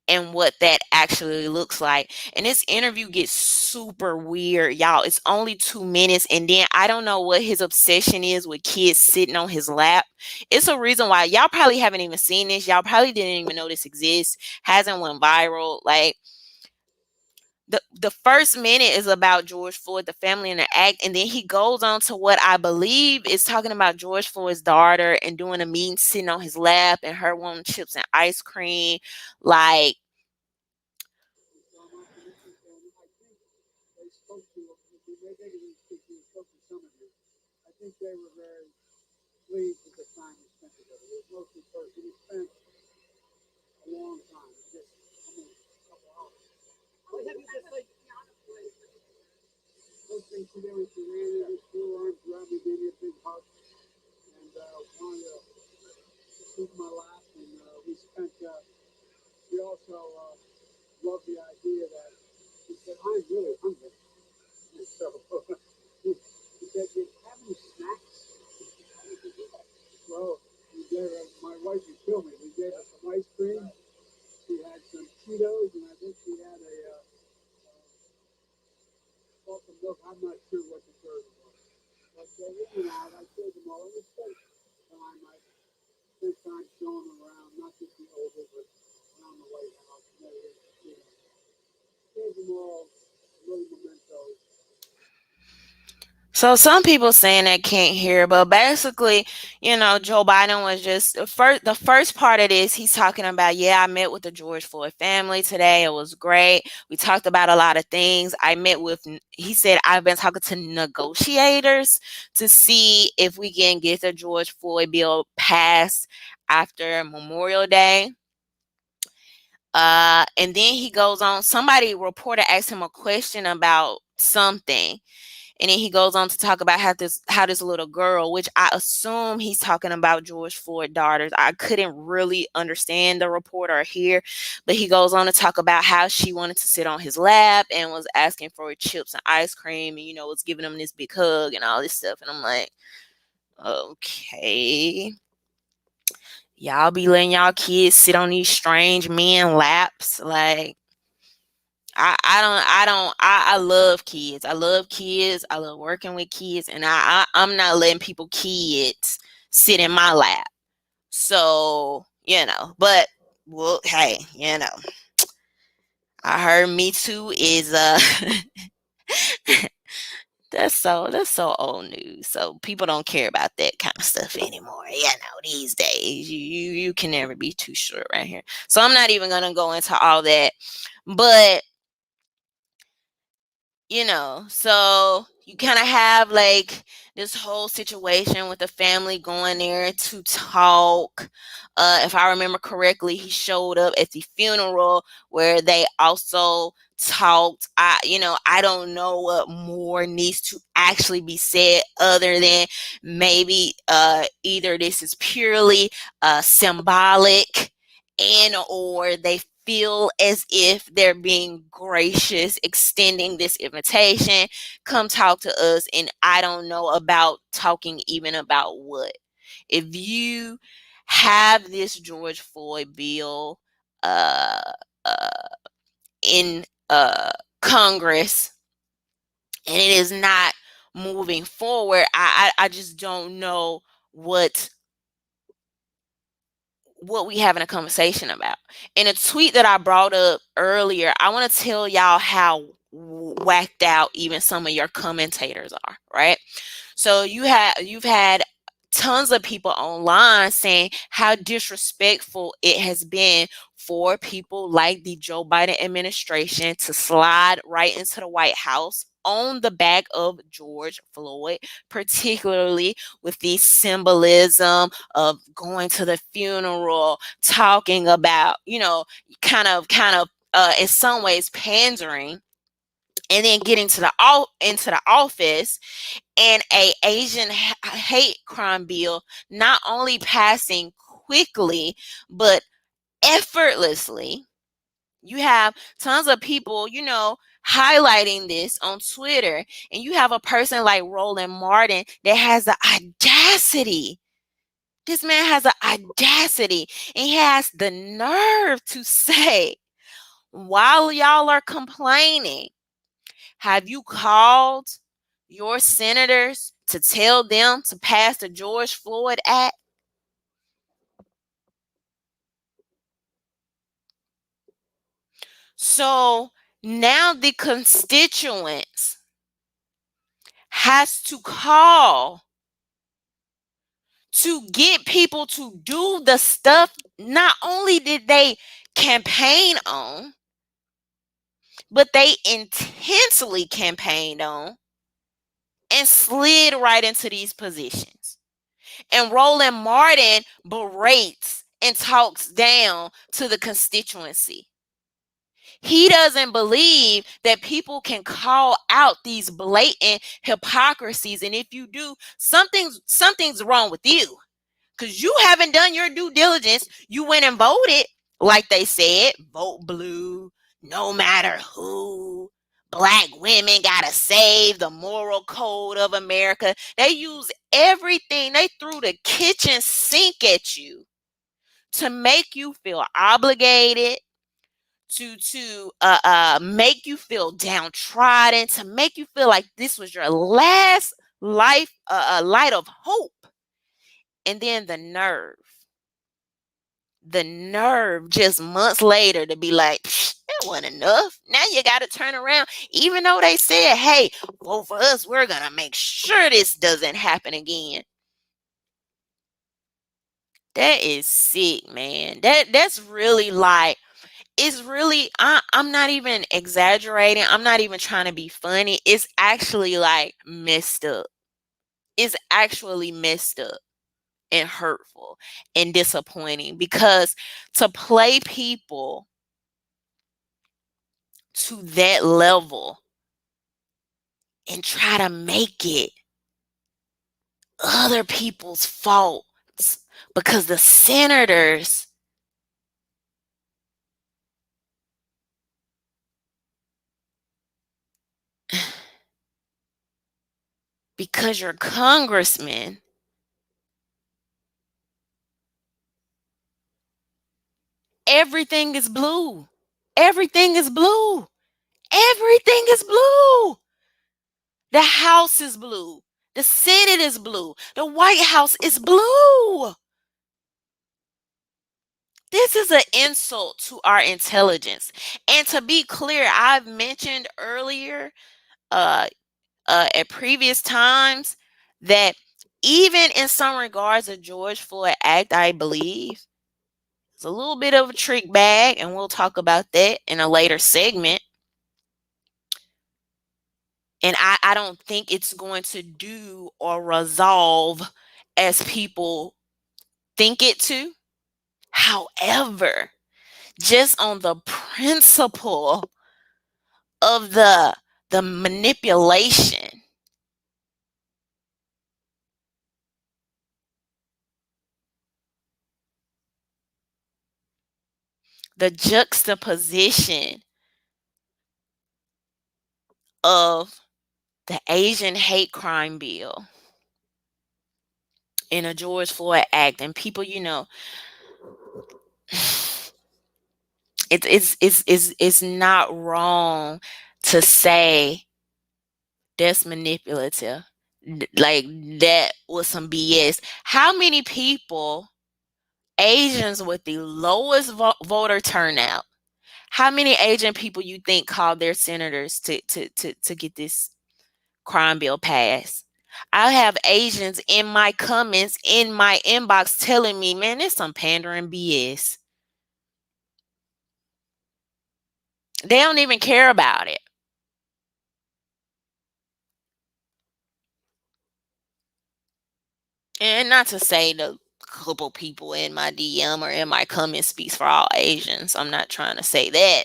and what that actually looks like. And this interview gets super weird, y'all. It's only 2 minutes, and then I don't know what his obsession is with kids sitting on his lap. It's a reason why y'all probably haven't even seen this. Y'all probably didn't even know this exists. Hasn't went viral. Like, the first minute is about George Floyd, the family, and the act, and then he goes on to what I believe is talking about George Floyd's daughter and doing a meeting sitting on his lap and her wanting chips and ice cream. Like, They spoke to they didn't speak to spoke to some of you. I think they were very pleased with the time we spent together. It was mostly personal. We spent a long time, just almost a couple hours. What have you just like first thing she did was she ran into his two arms, grabbed me, gave me a big hug, and wanted to sit in my lap. And we spent. We also loved the idea that he said, "I'm really hungry." And so he said, "Do you have any snacks?" Well, we gave her, my wife would kill me. We gave her some ice cream. She had some Cheetos, and I think she had a salted milk. I'm not sure what the third was. But we went out. I showed them all. It was spent time. I spent time showing them around, not just the Oval, but around the White House. And gave them all little mementos. so some people saying they can't hear, but basically, Joe Biden was just the first part of this. He's talking about, yeah, I met with the George Floyd family today. It was great. We talked about a lot of things. He said, I've been talking to negotiators to see if we can get the George Floyd bill passed after Memorial Day. And then he goes on. Reporter asked him a question about something, and then he goes on to talk about how this little girl, which I assume he's talking about George Floyd daughters. I couldn't really understand the reporter or hear, but he goes on to talk about how she wanted to sit on his lap and was asking for chips and ice cream, and was giving him this big hug and all this stuff. And I'm like, okay, y'all be letting y'all kids sit on these strange men laps, like. I love kids. I love kids. I love working with kids, and I'm not letting kids sit in my lap. So, but, well, hey, I heard Me Too is that's so old news. So people don't care about that kind of stuff anymore. These days you can never be too sure right here. So I'm not even gonna go into all that, but so you kind of have like this whole situation with the family going there to talk. If I remember correctly, he showed up at the funeral where they also talked. I don't know what more needs to actually be said other than maybe either this is purely symbolic, and or they feel as if they're being gracious, extending this invitation. Come talk to us. And I don't know about talking even about what. If you have this George Floyd bill uh, uh, in Congress, and it is not moving forward. I just don't know what we having a conversation about. In a tweet that I brought up earlier, I want to tell y'all how whacked out even some of your commentators are, right? So you've had tons of people online saying how disrespectful it has been for people like the Joe Biden administration to slide right into the White House on the back of George Floyd, particularly with the symbolism of going to the funeral, talking about, in some ways pandering, and then getting to into the office, and a Asian hate crime bill not only passing quickly but effortlessly. You have tons of people, highlighting this on Twitter, and you have a person like Roland Martin that has the audacity. This man has the audacity, and he has the nerve to say, while y'all are complaining, have you called your senators to tell them to pass the George Floyd Act? So now the constituents has to call to get people to do the stuff not only did they campaign on, but they intensely campaigned on and slid right into these positions. And Roland Martin berates and talks down to the constituency. He doesn't believe that people can call out these blatant hypocrisies, and if you do, something's wrong with you, because you haven't done your due diligence. You went and voted like they said, vote blue, no matter who. Black women gotta save the moral code of America. They use everything. They threw the kitchen sink at you to make you feel obligated, to make you feel downtrodden, to make you feel like this was your last light of hope. And then the nerve just months later to be like, that wasn't enough. Now you got to turn around, even though they said, hey, vote for us, we're gonna make sure this doesn't happen again. That is sick, man. That's really like, it's really, I'm not even exaggerating. I'm not even trying to be funny. It's actually like messed up. It's actually messed up and hurtful and disappointing, because to play people to that level and try to make it other people's faults because the senators, because your congressman, everything is blue. Everything is blue. Everything is blue. The House is blue. The Senate is blue. The White House is blue. This is an insult to our intelligence. And to be clear, I've mentioned earlier, uh, at previous times, that even in some regards, the George Floyd Act, I believe, is a little bit of a trick bag, and we'll talk about that in a later segment. And I don't think it's going to do or resolve as people think it to. However, just on the principle of the manipulation, the juxtaposition of the Asian hate crime bill in a George Floyd act, and people, it's not wrong to say that's manipulative. Like that was some BS. How many people, Asians with the lowest voter turnout, how many Asian people you think called their senators to get this crime bill passed? I have Asians in my comments, in my inbox, telling me, man, it's some pandering BS. They don't even care about it. And not to say the couple people in my DM or in my comments speaks for all Asians. I'm not trying to say that.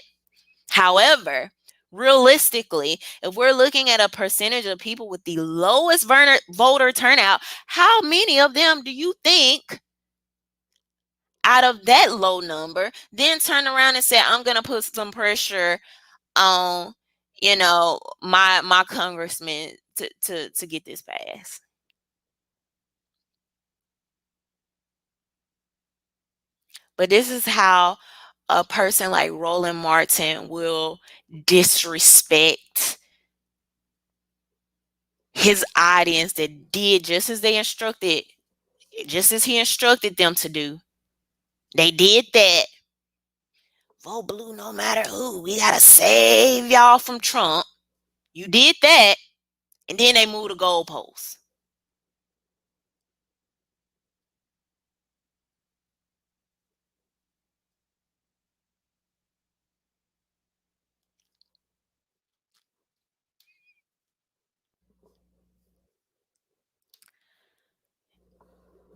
However, realistically, if we're looking at a percentage of people with the lowest voter turnout, how many of them do you think out of that low number then turn around and say, I'm going to put some pressure on, my congressman to get this passed? But this is how a person like Roland Martin will disrespect his audience that did just as he instructed them to do. They did that. Vote blue no matter who. We gotta save y'all from Trump. You did that, and then they moved the goalposts.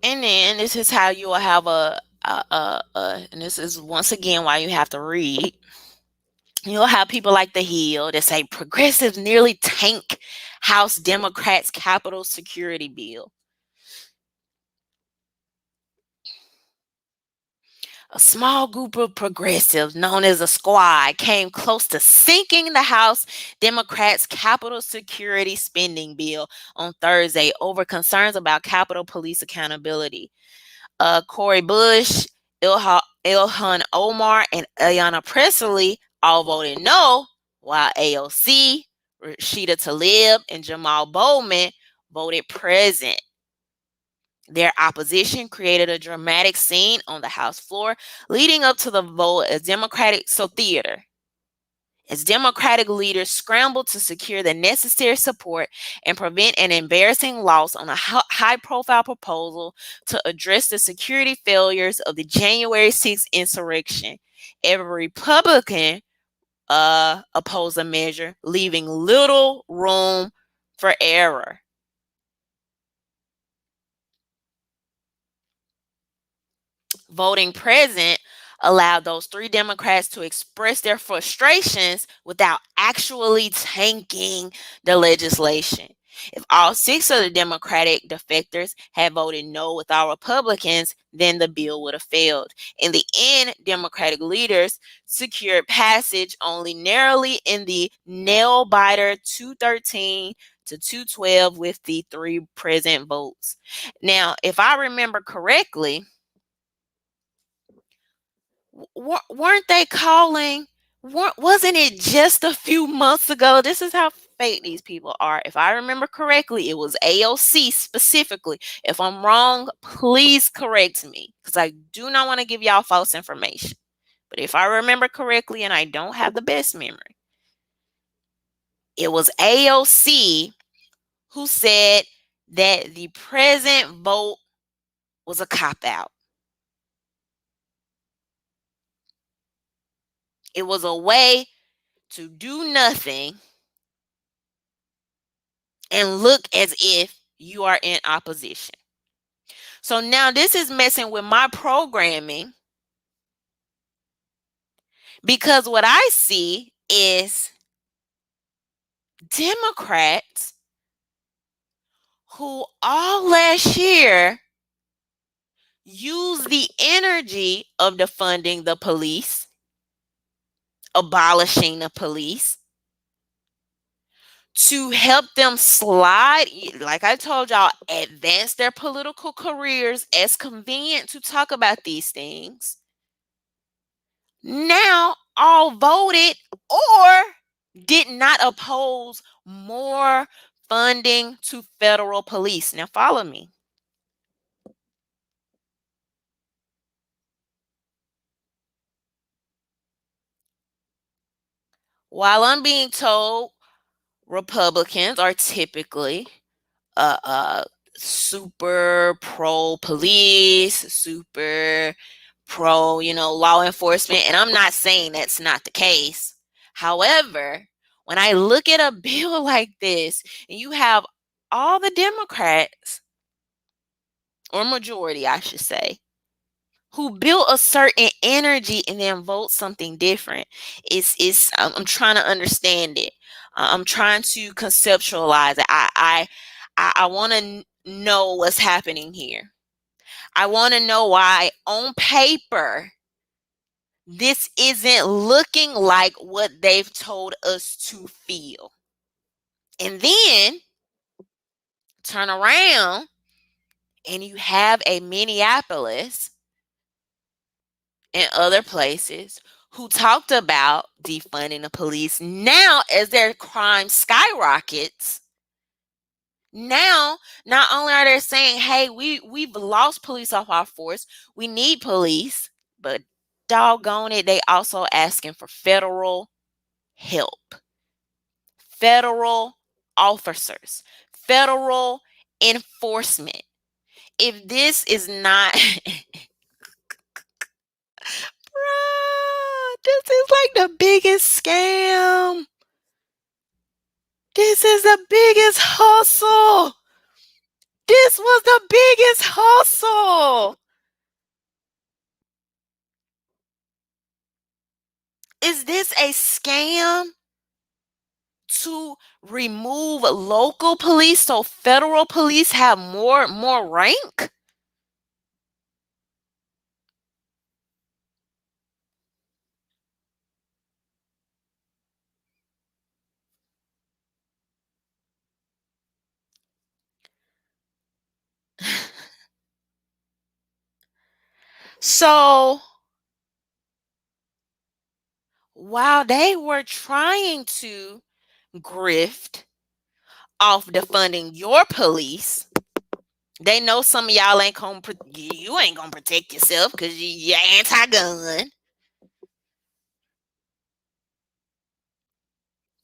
And then this is how you will have and this is once again why you have to read. You'll have people like The Hill that say progressives nearly tank House Democrats' Capitol security bill. A small group of progressives, known as a squad, came close to sinking the House Democrats' Capitol security spending bill on Thursday over concerns about Capitol Police accountability. Cori Bush, Ilhan Omar, and Ayanna Pressley all voted no, while AOC, Rashida Tlaib, and Jamal Bowman voted present. Their opposition created a dramatic scene on the House floor leading up to the vote as Democratic leaders scrambled to secure the necessary support and prevent an embarrassing loss on a high-profile proposal to address the security failures of the January 6th insurrection. Every Republican opposed the measure, leaving little room for error. Voting present allowed those three Democrats to express their frustrations without actually tanking the legislation. If all six of the Democratic defectors had voted no with all Republicans, then the bill would have failed. In the end, Democratic leaders secured passage only narrowly in the nail biter 213 to 212 with the three present votes. Now, if I remember correctly, weren't they calling? Wasn't it just a few months ago? This is how fake these people are. If I remember correctly, it was AOC specifically. If I'm wrong, please correct me because I do not want to give y'all false information. But if I remember correctly, and I don't have the best memory, it was AOC who said that the present vote was a cop out. It was a way to do nothing and look as if you are in opposition. So now this is messing with my programming because what I see is Democrats who all last year used the energy of defunding the police, abolishing the police, to help them slide, like I told y'all, advance their political careers as convenient to talk about these things, now all voted or did not oppose more funding to federal police. Now, follow me. While I'm being told Republicans are typically uh super pro police, super pro, law enforcement, and I'm not saying that's not the case. However, when I look at a bill like this and you have all the Democrats, or majority I should say, who built a certain energy and then vote something different, I'm trying to understand it. I'm trying to conceptualize it. I want to know what's happening here. I want to know why on paper this isn't looking like what they've told us to feel. And then turn around and you have a Minneapolis and other places who talked about defunding the police. Now, as their crime skyrockets, now not only are they saying, hey, we've lost police off our force, we need police, but doggone it, they also asking for federal help, federal officers, federal enforcement. If this is not this is like the biggest scam. This is the biggest hustle. This was the biggest hustle. Is this a scam to remove local police so federal police have more rank? So while they were trying to grift off defunding your police, they know some of y'all ain't gonna you ain't gonna protect yourself because you're anti-gun.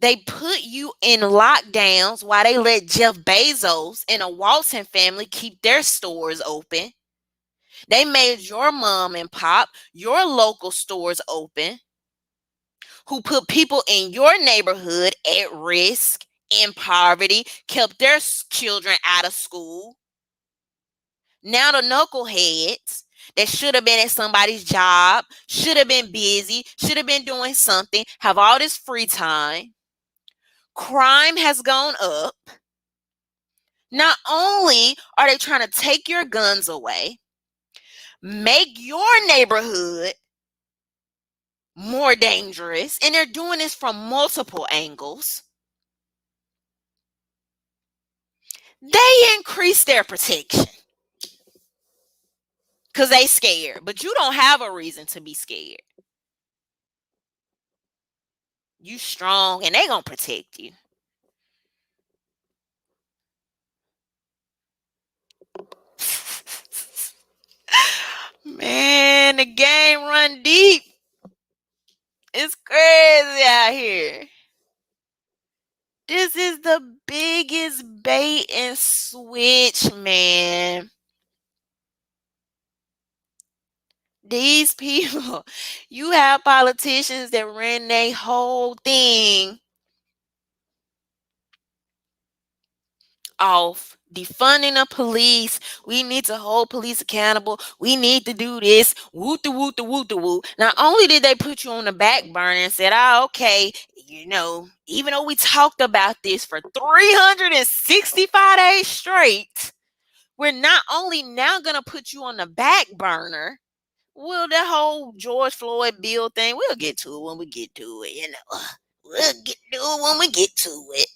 They put you in lockdowns while they let Jeff Bezos and a Walton family keep their stores open. They made your mom and pop, your local stores open, who put people in your neighborhood at risk, in poverty, kept their children out of school. Now the knuckleheads that should have been at somebody's job, should have been busy, should have been doing something, have all this free time. Crime has gone up. Not only are they trying to take your guns away, make your neighborhood more dangerous, and they're doing this from multiple angles. They increase their protection because they scared, but you don't have a reason to be scared. You strong and they gonna protect you. Man, the game run deep. It's crazy out here. This is the biggest bait and switch, man. These people, you have politicians that ran their whole thing off defunding the police. We need to hold police accountable. We need to do this. Woot the woot the woot the woot. Not only did they put you on the back burner and said, "Oh, okay, even though we talked about this for 365 days straight, we're not only now gonna put you on the back burner." Well, the whole George Floyd bill thing, we'll get to it when we get to it. We'll get to it when we get to it.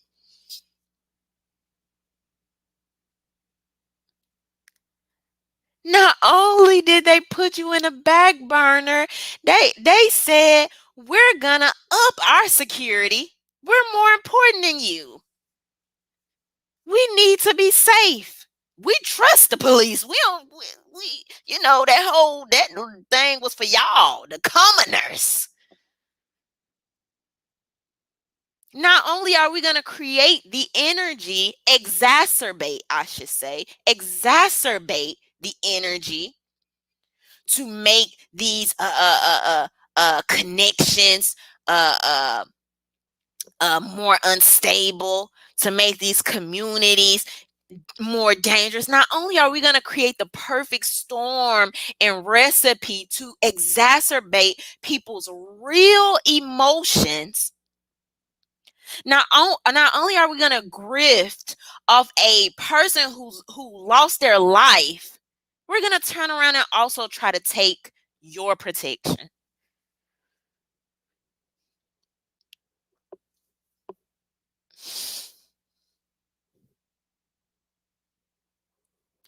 Not only did they put you in a back burner, they said we're gonna up our security. We're more important than you. We need to be safe. We trust the police. We don't we that thing was for y'all, the commoners. Not only are we going to create the energy, I should say, exacerbate the energy to make these connections uh, uh, more unstable, to make these communities more dangerous. Not only are we going to create the perfect storm and recipe to exacerbate people's real emotions, not only are we going to grift off a person who lost their life, we're going to turn around and also try to take your protection.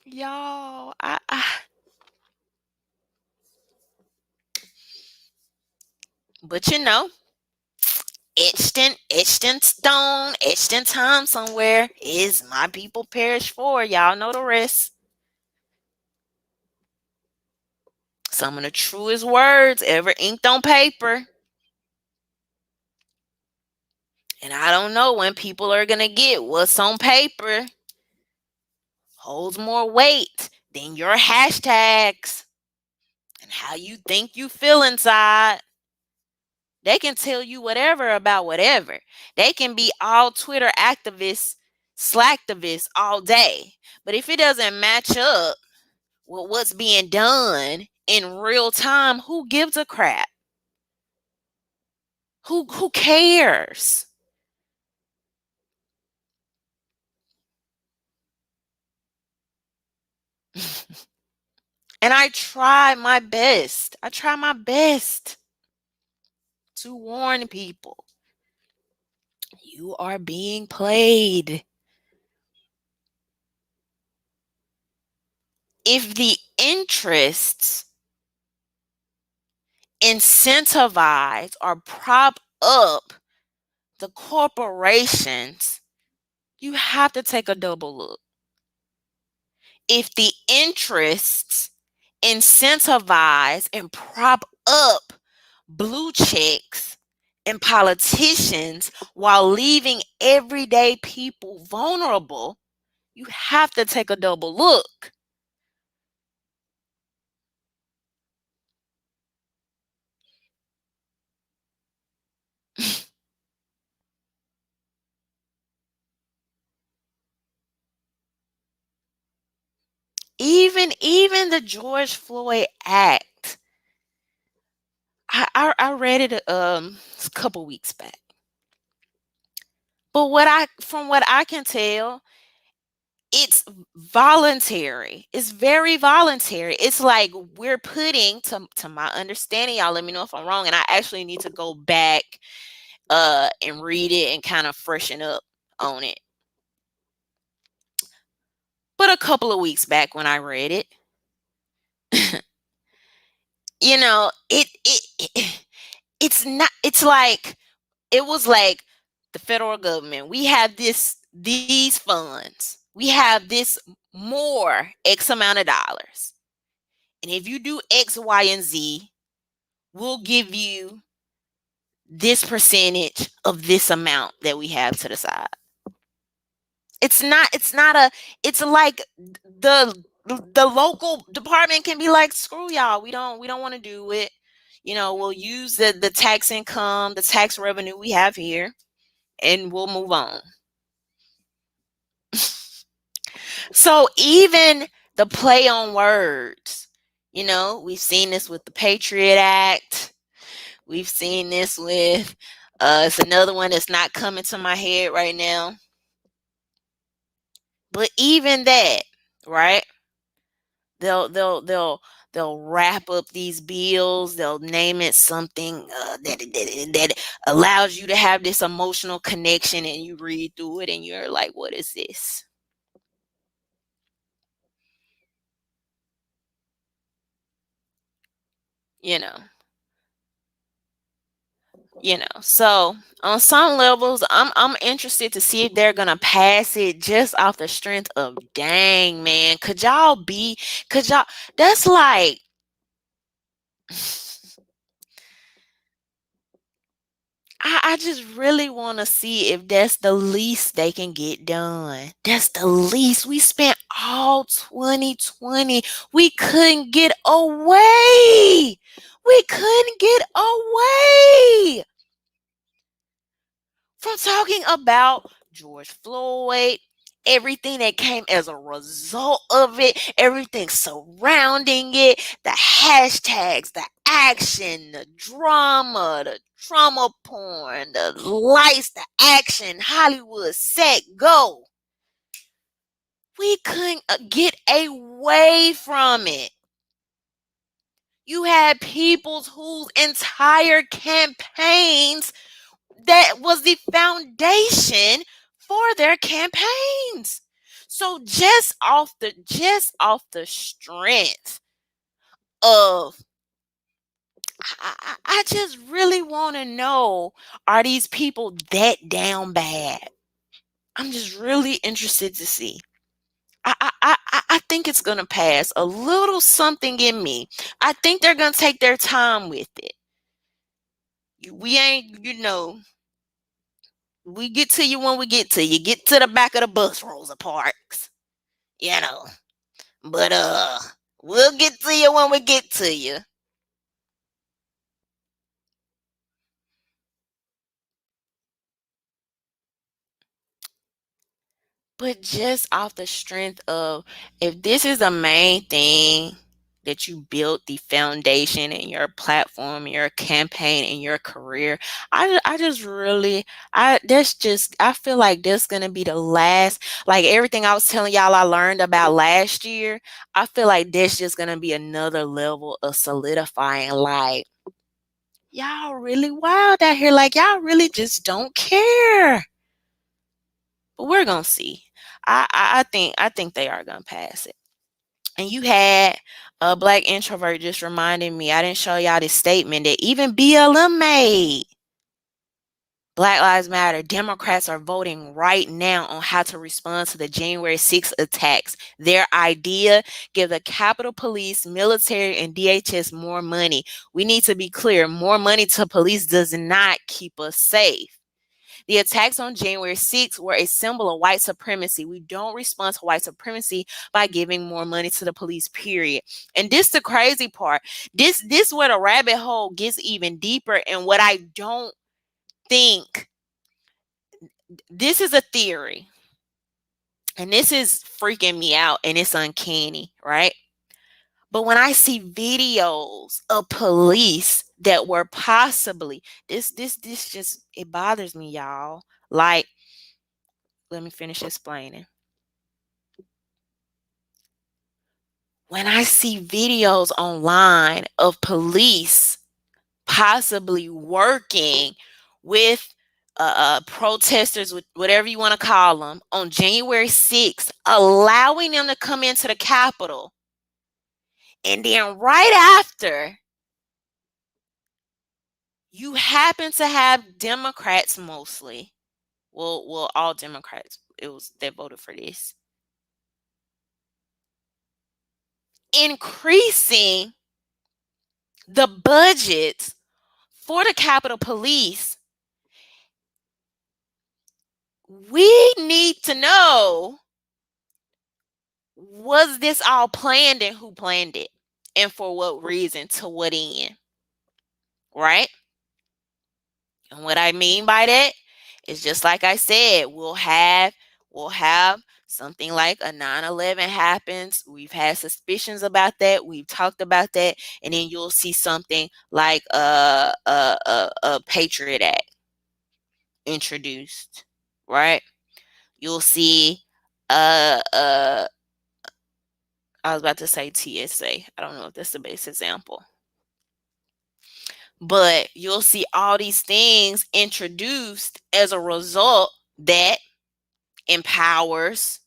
Y'all, but etched in stone, etched in time somewhere is my people perish for. Y'all know the rest. Some of the truest words ever inked on paper. And I don't know when people are going to get what's on paper holds more weight than your hashtags and how you think you feel inside. They can tell you whatever about whatever. They can be all Twitter activists, slacktivists all day. But if it doesn't match up with what's being done in real time, who gives a crap? Who cares? And I try my best. I try my best to warn people. You are being played. If the interests incentivize or prop up the corporations, you have to take a double look. If the interests incentivize and prop up blue checks and politicians while leaving everyday people vulnerable, you have to take a double look. Even the George Floyd Act, I read it a couple weeks back. But from what I can tell, it's voluntary. It's very voluntary. It's like we're putting, to my understanding, y'all let me know if I'm wrong, and I actually need to go back and read it and kind of freshen up on it. But a couple of weeks back when I read it, it's not, it's like, it was like the federal government, we have these funds, we have this more X amount of dollars, and if you do X, Y, and Z, we'll give you this percentage of this amount that we have to the side. It's not it's like the the local department can be like, screw y'all, we don't want to do it. We'll use the tax income, the tax revenue we have here, and we'll move on. So even the play on words, we've seen this with the Patriot Act. We've seen this with it's another one that's not coming to my head right now. But even that, right? They'll wrap up these bills. They'll name it something that allows you to have this emotional connection, and you read through it, and you're like, "What is this?" you know. So on some levels, I'm interested to see if they're gonna pass it just off the strength of, dang man, could y'all that's like I just really want to see if that's the least they can get done. That's the least. We spent all 2020. We couldn't get away. We couldn't get away from talking about George Floyd, everything that came as a result of it, everything surrounding it, the hashtags, the action, the trauma porn, the lights, the action, Hollywood, set, go. We couldn't get away from it. You had peoples whose entire campaigns that was the foundation for their campaigns. So just off the strength of I just really want to know, are these people that down bad? I'm just really interested to see. I think it's gonna pass. A little something in me. I think they're gonna take their time with it. We ain't, we get to you when we get to you. Get to the back of the bus, Rosa Parks. You know. But we'll get to you when we get to you. But just off the strength of, if this is the main thing that you built the foundation and your platform, your campaign, and your career, I just really, I feel like this gonna be the last, like everything I was telling y'all I learned about last year, I feel like this just gonna be another level of solidifying, like, y'all really wild out here, like y'all really just don't care. But we're gonna see. I think they are gonna pass it. And you had a black introvert just reminding me. I didn't show y'all this statement that even BLM made. Black Lives Matter. Democrats are voting right now on how to respond to the January 6th attacks. Their idea: give the Capitol Police, military, and DHS more money. We need to be clear: more money to police does not keep us safe. The attacks on January 6th were a symbol of white supremacy. We don't respond to white supremacy by giving more money to the police, period. And this the crazy part. This where the rabbit hole gets even deeper, and what I don't think, this is a theory. And this is freaking me out, and it's uncanny, right? But when I see videos of police that were possibly, this just, it bothers me, y'all. Like, let me finish explaining. When I see videos online of police possibly working with protesters, with whatever you want to call them, on January 6th, allowing them to come into the Capitol, and then right after, you happen to have Democrats mostly, well, all Democrats, they voted for this, increasing the budget for the Capitol Police. We need to know, was this all planned, and who planned it, and for what reason, to what end, right? And what I mean by that is, just like I said, we'll have something like a 9/11 happens. We've had suspicions about that. We've talked about that, and then you'll see something like a Patriot Act introduced, right? You'll see I was about to say TSA. I don't know if that's the best example. But you'll see all these things introduced as a result that empowers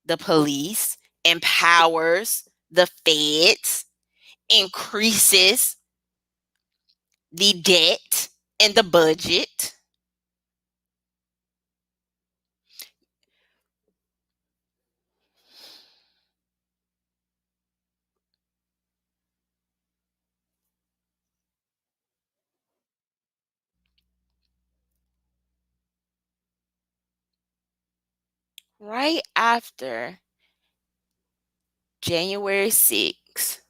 the police, empowers the feds, increases the debt and the budget. Right after January 6th,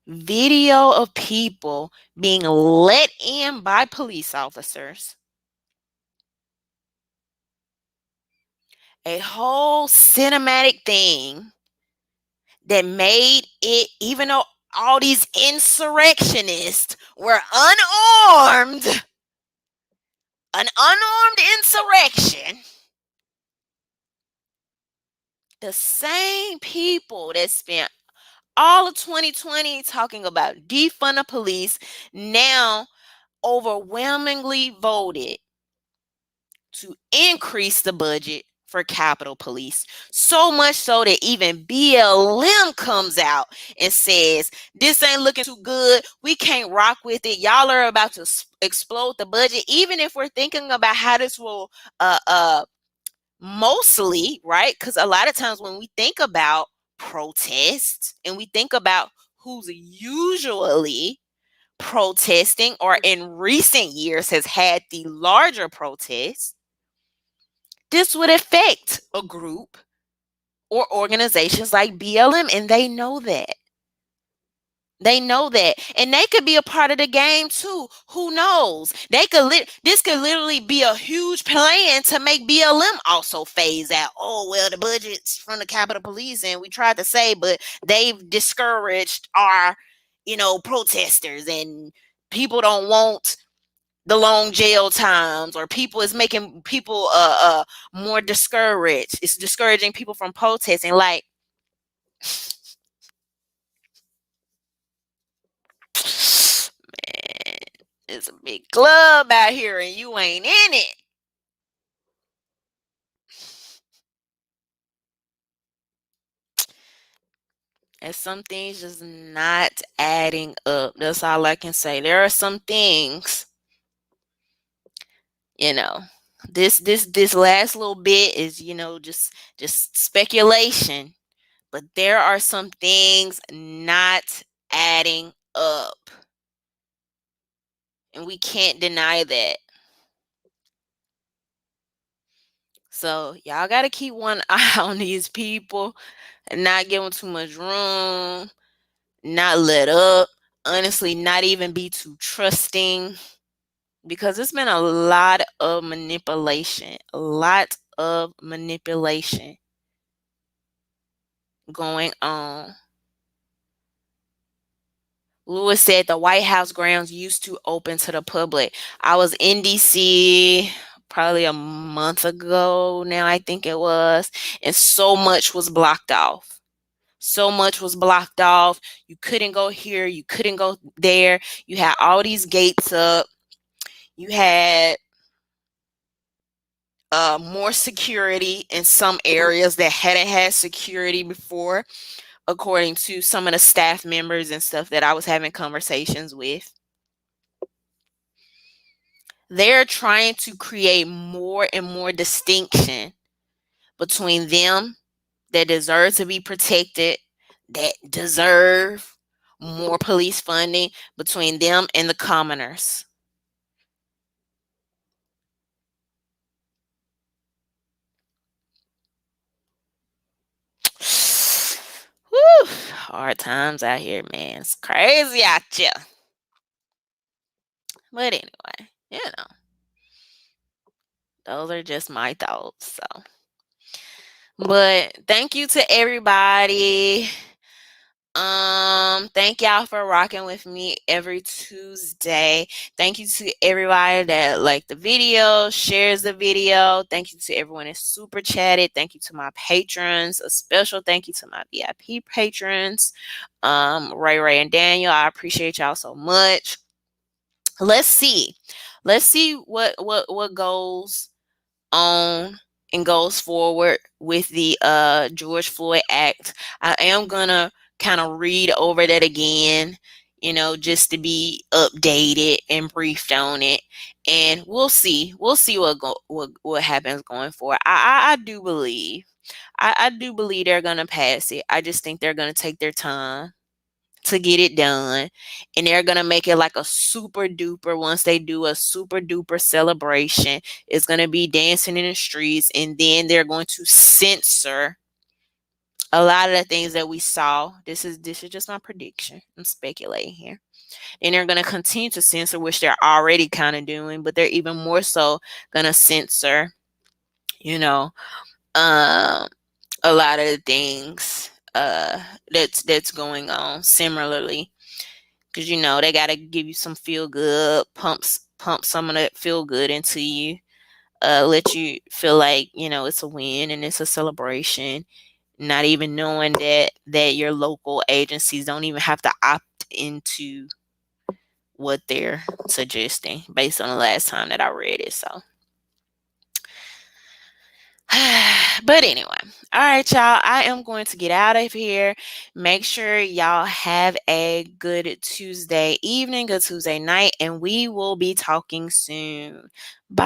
video of people being let in by police officers, a whole cinematic thing that made it, even though all these insurrectionists were unarmed, an unarmed insurrection, the same people that spent all of 2020 talking about defund the police now overwhelmingly voted to increase the budget for Capitol Police. So much so that even BLM comes out and says, this ain't looking too good. We can't rock with it. Y'all are about to explode the budget. Even if we're thinking about how this will mostly, right? Because a lot of times when we think about protests and we think about who's usually protesting or in recent years has had the larger protests, this would affect a group or organizations like BLM, and they know that. They know that, and they could be a part of the game too. Who knows? This could literally be a huge plan to make BLM also phase out. Oh well, the budget's from the Capitol Police, and we tried to say, but they've discouraged our, protesters, and people don't want the long jail times, or people is making people more discouraged. It's discouraging people from protesting. Like, man, it's a big club out here and you ain't in it. And some things just not adding up. That's all I can say. There are some things, you know. This last little bit is, just speculation. But there are some things not adding up. And we can't deny that. So y'all got to keep one eye on these people and not give them too much room, not let up, honestly, not even be too trusting, because it's been a lot of manipulation, going on. Lewis said the White House grounds used to open to the public. I was in DC probably a month ago now, I think it was, and so much was blocked off. So much was blocked off. You couldn't go here, you couldn't go there. You had all these gates up. You had more security in some areas that hadn't had security before, according to some of the staff members and stuff that I was having conversations with. They're trying to create more and more distinction between them that deserve to be protected, that deserve more police funding, between them and the commoners. Whew, hard times out here, man. It's crazy out here. But anyway, those are just my thoughts. So, but thank you to everybody. Thank y'all for rocking with me every Tuesday. Thank you to everybody that liked the video, shares the video. Thank you to everyone that super chatted. Thank you to my patrons. A special thank you to my VIP patrons, Ray and Daniel. I appreciate y'all so much. Let's see what goes on and goes forward with the George Floyd Act. I am gonna kind of read over that again. just to be updated and briefed on it. And we'll see what happens going forward. I do believe, I do believe they're gonna pass it. I just think they're gonna take their time to get it done, and they're gonna make it like a super duper. Once they do a super duper celebration, it's gonna be dancing in the streets, and then they're going to censor a lot of the things that we saw. This is just my prediction. I'm speculating here. And they're going to continue to censor, which they're already kind of doing, but they're even more so going to censor, you know, um, a lot of the things that's going on similarly, because they got to give you some feel good, pump some of that feel good into you, let you feel like it's a win and it's a celebration, not even knowing that your local agencies don't even have to opt into what they're suggesting based on the last time that I read it. So, but anyway, all right, y'all. I am going to get out of here. Make sure y'all have a good Tuesday evening, good Tuesday night, and we will be talking soon. Bye.